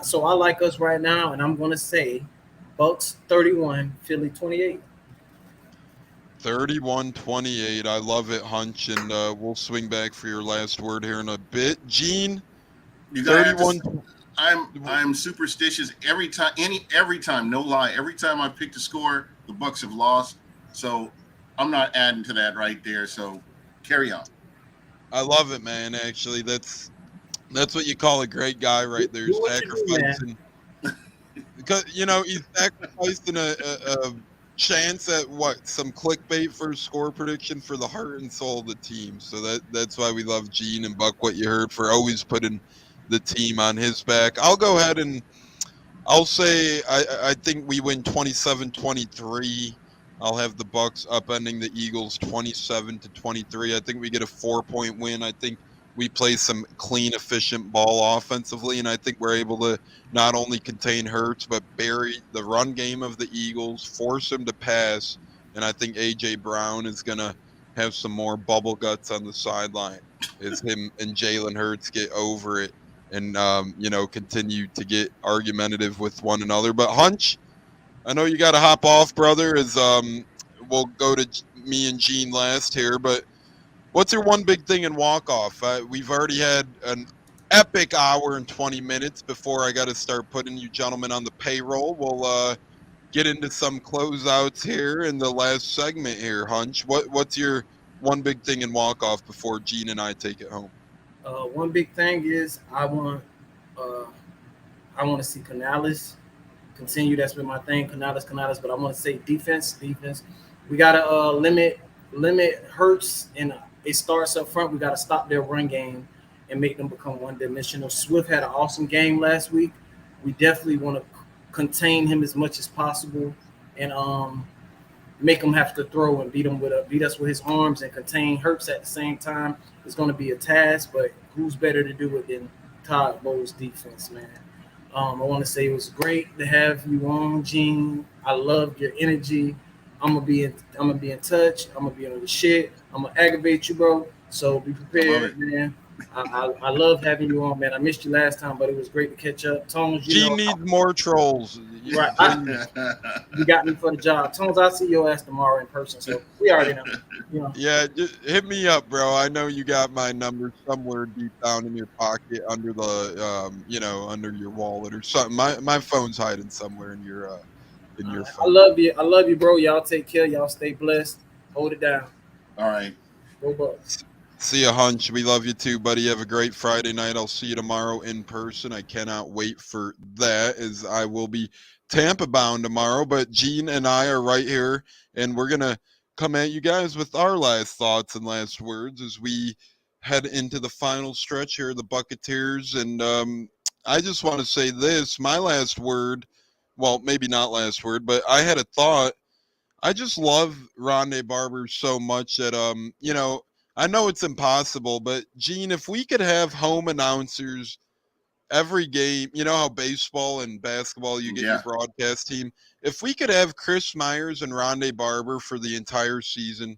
So I like us right now, and I'm going to say Bucs 31, Philly 28. 31-28. I love it, Hunch, and we'll swing back for your last word here in a bit. Gene, you 31. I'm superstitious every time, no lie. Every time I pick the score, the Bucs have lost. So I'm not adding to that right there. So carry on. I love it, man. Actually, that's what you call a great guy right there. Sacrificing. Because he's sacrificing a chance at some clickbait for a score prediction for the heart and soul of the team. So that's why we love Gene and Buck. What you heard for always putting the team on his back. I'll go ahead and I'll say I think we win 27-23. I'll have the Bucs upending the Eagles 27-23. I think we get a 4-point win. I think we play some clean, efficient ball offensively, and I think we're able to not only contain Hurts but bury the run game of the Eagles, force him to pass, and I think A.J. Brown is going to have some more bubble guts on the sideline as him and Jalen Hurts get over it and, continue to get argumentative with one another. But Hunch, I know you got to hop off, brother, as we'll go to me and Gene last here, but what's your one big thing in walk-off? We've already had an epic hour and 20 minutes before I got to start putting you gentlemen on the payroll. We'll get into some closeouts here in the last segment here, Hunch. What's your one big thing in walk-off before Gene and I take it home? One big thing is I I want to see Canales continue. That's been my thing, Canales. But I want to say defense. We gotta limit Hurts, and it starts up front. We gotta stop their run game and make them become one dimensional. Swift had an awesome game last week. We definitely want to contain him as much as possible, and make him have to throw and beat us with his arms and contain Hurts at the same time. It's going to be a task, but who's better to do it than Todd Bowles' defense, man? I want to say it was great to have you on, Gene. I loved your energy. I'm gonna be in touch. I'm gonna be on the shit. I'm gonna aggravate you, bro. So be prepared, man. I love having you on, man. I missed you last time, but it was great to catch up. Tones, Gene needs more trolls. Right. You got me for the job. Tones, I'll see your ass tomorrow in person. So we already know. You know. Yeah, just hit me up, bro. I know you got my number somewhere deep down in your pocket under the under your wallet or something. My phone's hiding somewhere in your phone. I love you, bro. Y'all take care. Y'all stay blessed. Hold it down. All right. Go Bucs. See ya, Hunch. We love you too, buddy. Have a great Friday night. I'll see you tomorrow in person. I cannot wait for that, as I will be Tampa bound tomorrow. But Gene and I are right here, and we're going to come at you guys with our last thoughts and last words as we head into the final stretch here, the Buccaneers. And I just want to say this. My last word, well, maybe not last word, but I had a thought. I just love Ronde Barber so much that, I know it's impossible, but Gene, if we could have home announcers every game, you know how baseball and basketball you get your broadcast team. If we could have Chris Myers and Ronde Barber for the entire season,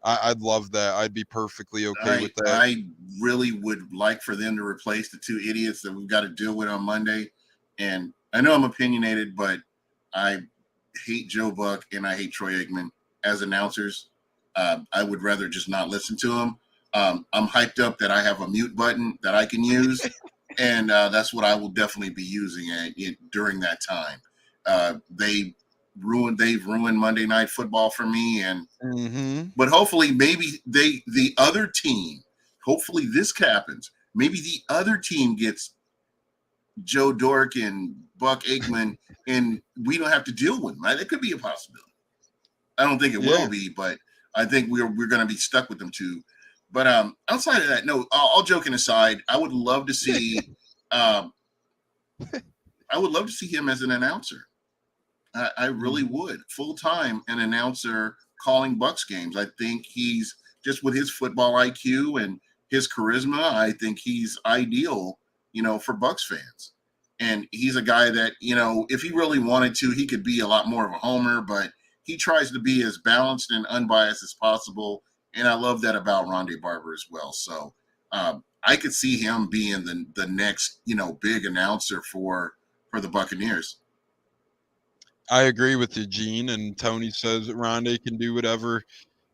I'd love that. I'd be perfectly okay with that. I really would like for them to replace the two idiots that we've got to deal with on Monday. And I know I'm opinionated, but I hate Joe Buck and I hate Troy Aikman as announcers. I would rather just not listen to them. I'm hyped up that I have a mute button that I can use, and that's what I will definitely be using during that time. They've ruined Monday Night Football for me, and but hopefully maybe the other team. Hopefully this happens. Maybe the other team gets Joe Dork and Buck Aikman, and we don't have to deal with them. Right? It could be a possibility. I don't think it will be, but I think we're going to be stuck with them too. But outside of that, no. All joking aside, I would love to see. I would love to see him as an announcer. I really would, full time an announcer calling Bucs games. I think he's just with his football IQ and his charisma. I think he's ideal, for Bucs fans. And he's a guy that, if he really wanted to, he could be a lot more of a homer, but he tries to be as balanced and unbiased as possible, and I love that about Ronde Barber as well. So I could see him being the next, big announcer for the Buccaneers. I agree with you, Gene, and Tony says that Ronde can do whatever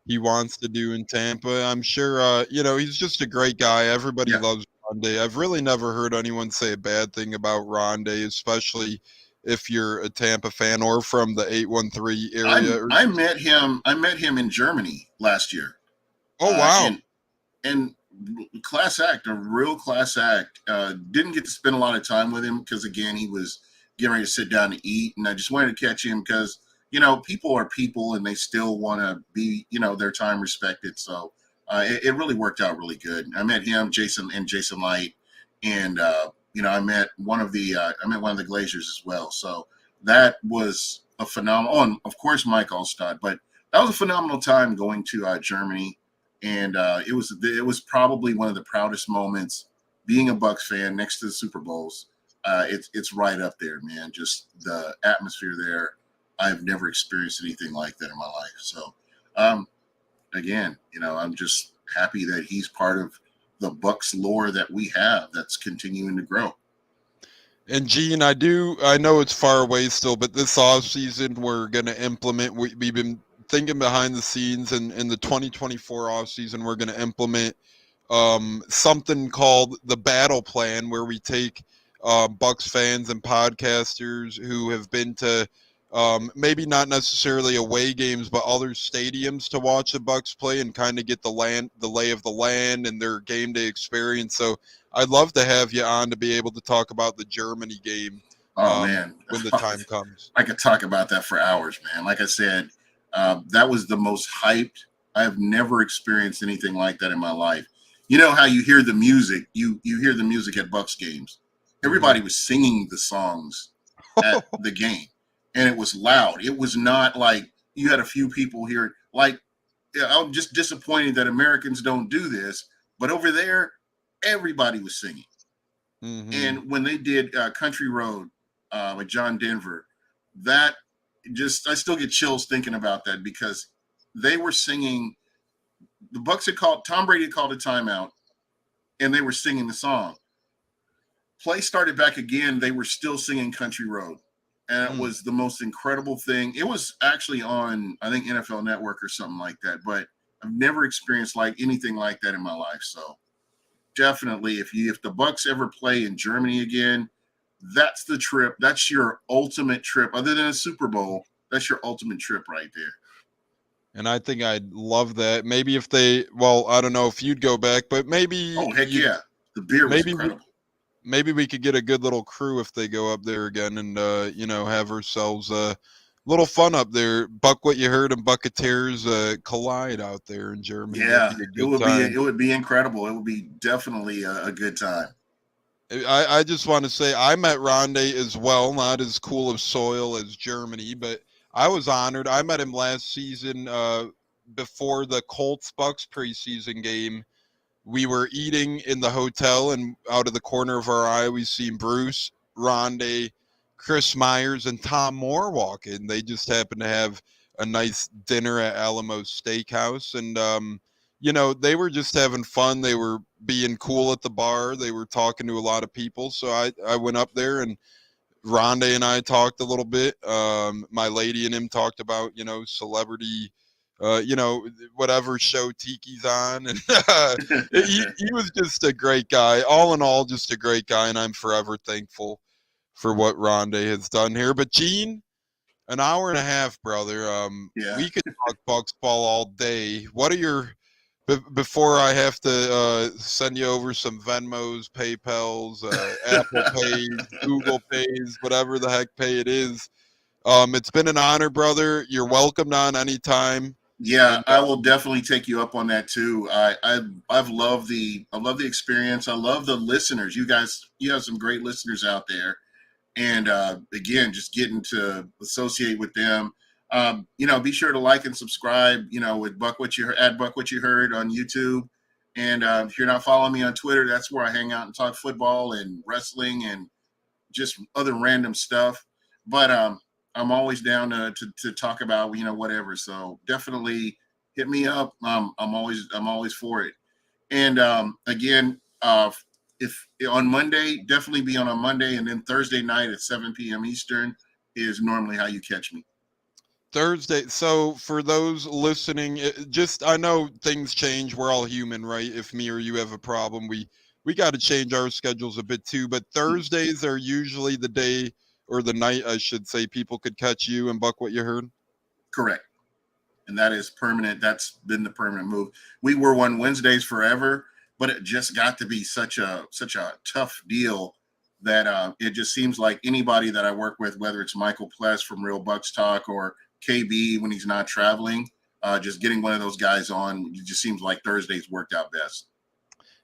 he wants to do in Tampa. I'm sure, he's just a great guy. Everybody loves Ronde. I've really never heard anyone say a bad thing about Ronde, especially if you're a Tampa fan or from the 813 area. I met him in Germany last year. Oh, wow. And class act, a real class act. Didn't get to spend a lot of time with him because, again, he was getting ready to sit down to eat. And I just wanted to catch him because, people are people and they still want to be, their time respected. So it really worked out really good. I met him, Jason Light, and I met one of the Glaziers as well. So that was a phenomenal. Oh, and of course, Mike Allstott. But that was a phenomenal time going to Germany, and it was probably one of the proudest moments being a Bucs fan next to the Super Bowls. It's right up there, man. Just the atmosphere there. I've never experienced anything like that in my life. So, again, I'm just happy that he's part of the Bucs lore that we have that's continuing to grow. And Gene, I know it's far away still, but this off season we're going to implement. We've been thinking behind the scenes, and in the 2024 off season we're going to implement something called the battle plan, where we take Bucs fans and podcasters who have been to maybe not necessarily away games, but other stadiums to watch the Bucs play and kind of get the lay of the land and their game day experience. So I'd love to have you on to be able to talk about the Germany game Oh man, when the time comes. I could talk about that for hours, man. Like I said, that was the most hyped. I have never experienced anything like that in my life. You know how you hear the music, you hear the music at Bucs games. Everybody was singing the songs at the game, and it was loud. It was not like you had a few people here. Like, I'm just disappointed that Americans don't do this, but over there, everybody was singing. And when they did Country Road with John Denver, that just, I still get chills thinking about that, because they were singing. The Bucs had called, Tom Brady had called a timeout, and they were singing the song. Play started back again. They were still singing Country Road. And it was the most incredible thing. It was actually on, I think, NFL Network or something like that. But I've never experienced anything like that in my life. So definitely, if the Bucs ever play in Germany again, that's the trip. That's your ultimate trip. Other than a Super Bowl, that's your ultimate trip right there. And I think I'd love that. Maybe if they, well, I don't know if you'd go back, but maybe. Oh, heck yeah. The beer was incredible. Maybe we could get a good little crew if they go up there again and, have ourselves a little fun up there. Buck What You Heard and Buccateers collide out there in Germany. Yeah, it would be incredible. It would be definitely a good time. I just want to say I met Ronde as well, not as cool of soil as Germany, but I was honored. I met him last season before the Colts-Bucs preseason game. We were eating in the hotel, and out of the corner of our eye, we seen Bruce, Ronde, Chris Myers, and Tom Moore walk in. They just happened to have a nice dinner at Alamo's Steakhouse, and they were just having fun. They were being cool at the bar. They were talking to a lot of people, so I went up there, and Ronde and I talked a little bit. My lady and him talked about celebrity. Whatever show Tiki's on. And he was just a great guy. All in all, just a great guy. And I'm forever thankful for what Ronde has done here. But Gene, an hour and a half, brother. We could talk Bucs ball all day. What are your, before I have to send you over some Venmos, PayPals, Apple Pays, Google Pays, whatever the heck pay it is. It's been an honor, brother. You're welcomed on anytime. Yeah, and, I will definitely take you up on that too. I've loved the experience. I love the listeners. You have some great listeners out there, and again, just getting to associate with them. Be sure to like and subscribe. With Buck What You Heard on YouTube, and if you're not following me on Twitter, that's where I hang out and talk football and wrestling and just other random stuff. But I'm always down to talk about whatever. So definitely hit me up. I'm always for it. And again, if on Monday, definitely be on Monday, and then Thursday night at 7 p.m. Eastern is normally how you catch me. Thursday. So for those listening, I know things change. We're all human, right? If me or you have a problem, we got to change our schedules a bit too. But Thursdays are usually the day, or the night, I should say, people could catch you and Buck What You Heard? Correct. And that is permanent. That's been the permanent move. We were on Wednesdays forever, but it just got to be such a tough deal that it just seems like anybody that I work with, whether it's Michael Pless from Real Bucs Talk or KB when he's not traveling, just getting one of those guys on, it just seems like Thursdays worked out best.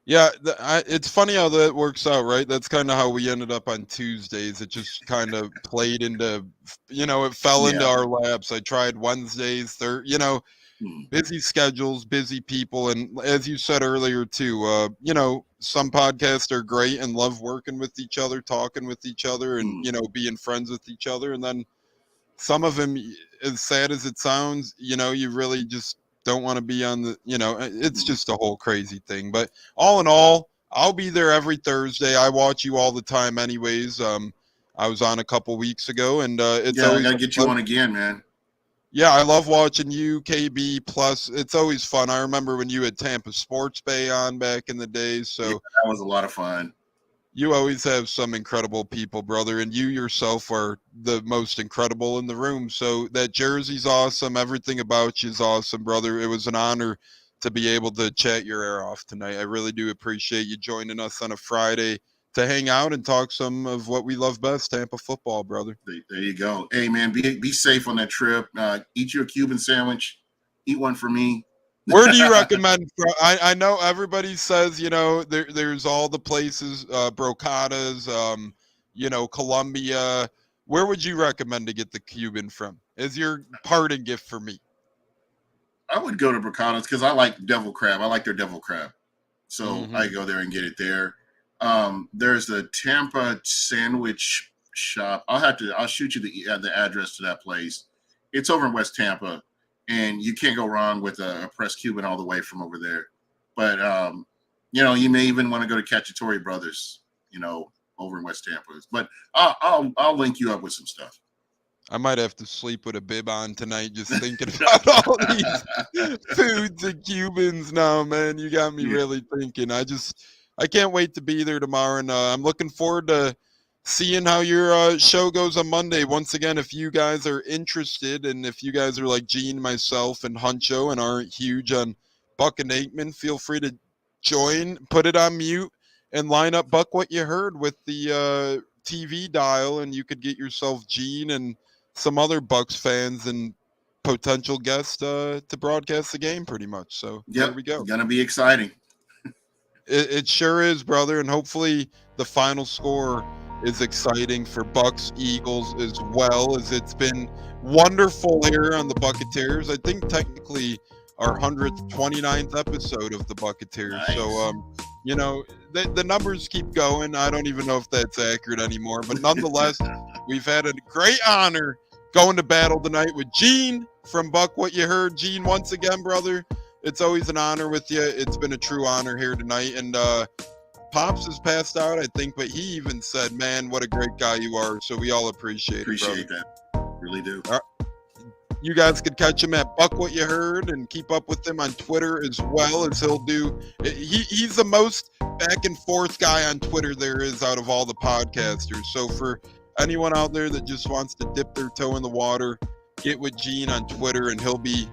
Yeah, it's funny how that works out, right? That's kind of how we ended up on Tuesdays. It just kind of played into, it fell into our laps. I tried Wednesdays, busy schedules, busy people. And as you said earlier, too, some podcasts are great and love working with each other, talking with each other, and, being friends with each other. And then some of them, as sad as it sounds, you really just don't want to be on the, it's just a whole crazy thing. But all in all, I'll be there every Thursday. I watch you all the time anyways. I was on a couple weeks ago, and it's always, I gotta get you on again, man. Yeah, I love watching you, KB. Plus, it's always fun. I remember when you had Tampa Sports Bay on back in the day. So yeah, that was a lot of fun. You always have some incredible people, brother, and you yourself are the most incredible in the room. So that jersey's awesome. Everything about you is awesome, brother. It was an honor to be able to chat your ear off tonight. I really do appreciate you joining us on a Friday hang out and talk some of what we love best, Tampa football, brother. There you go. Hey, man, be safe on that trip. Eat your Cuban sandwich. Eat one for me. Where do you recommend? I know everybody says, there's all the places, Brocadas, Colombia. Where would you recommend to get the Cuban from? Is your parting gift for me? I would go to Brocadas because I like devil crab. I like their devil crab. So I go there and get it there. There's the Tampa sandwich shop. I'll shoot you the address to that place. It's over in West Tampa. And you can't go wrong with a pressed Cuban all the way from over there. But, you may even want to go to Cacciatore Brothers, over in West Tampa. But I'll link you up with some stuff. I might have to sleep with a bib on tonight just thinking about all these foods and Cubans now, man. You got me really thinking. I can't wait to be there tomorrow. And I'm looking forward to seeing how your show goes on Monday. Once again, if you guys are interested, and if you guys are like Gene, myself, and Huncho and aren't huge on Buck and Aikman, feel free to join, put it on mute, and line up Buck What You Heard with the TV dial, and you could get yourself Gene and some other Bucs fans and potential guests to broadcast the game pretty much. So there we go. It's going to be exciting. It sure is, brother, and hopefully the final score is exciting for Bucs Eagles as well, as it's been wonderful here on the Buccateers. I think technically our 129th episode of the Buccateers. Nice. So, the numbers keep going. I don't even know if that's accurate anymore, but nonetheless, we've had a great honor going to battle tonight with Gene from Buck What You Heard. Gene, once again, brother, it's always an honor with you. It's been a true honor here tonight. And, Pops has passed out, I think, but he even said, man, what a great guy you are. So we all appreciate it, that. Really do. You guys could catch him at Buck What You Heard and keep up with him on Twitter as well, as he'll do. He's the most back and forth guy on Twitter there is out of all the podcasters. So for anyone out there that just wants to dip their toe in the water, get with Gene on Twitter and he'll be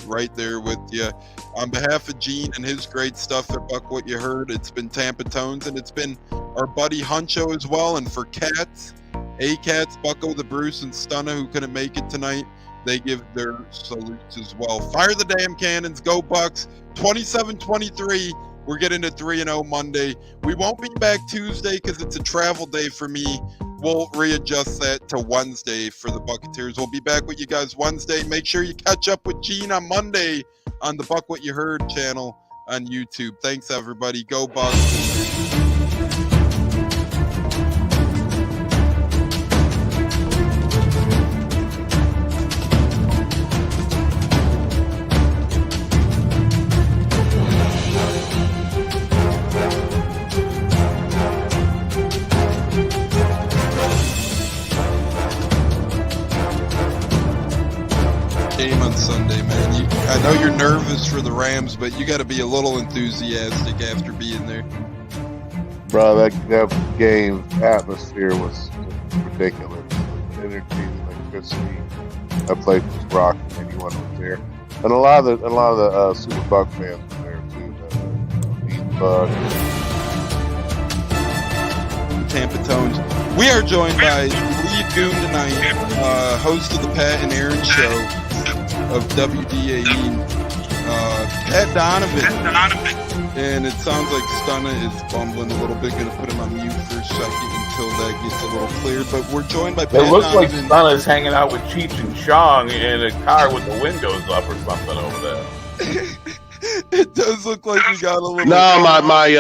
right there with you. On behalf of Gene and his great stuff at Buck What You Heard, it's been Tampa Tones, and it's been our buddy Huncho as well. And for Cats, A-Cats, Bucko, the Bruce, and Stunna, who couldn't make it tonight, they give their salutes as well. Fire the damn cannons. Go Bucs. 27-23. We're getting to 3-0 Monday. We won't be back Tuesday because it's a travel day for me. We'll readjust that to Wednesday for the Buccateers. We'll be back with you guys Wednesday. Make sure you catch up with Gene on Monday on the Buck What You Heard channel on YouTube. Thanks, everybody. Go Bucs. Sunday, man. I know you're nervous for the Rams, but you got to be a little enthusiastic after being there. Bro, that game atmosphere was ridiculous. The energy, the electricity. That place was rocking. Anyone was there, and a lot of the Super Buck fans were there too. The Buck. Tampa Tones. We are joined by Lee Goon tonight, host of the Pat and Aaron Show of WDAE, Pat Donovan. And it sounds like Stunna is bumbling a little bit. Going to put him on mute for a second until that gets a little clear. But we're joined by Pat Donovan. It looks like Donovan. Stunna's hanging out with Cheech and Chong in a car with the windows up or something over there. It does look like we got a little... No, my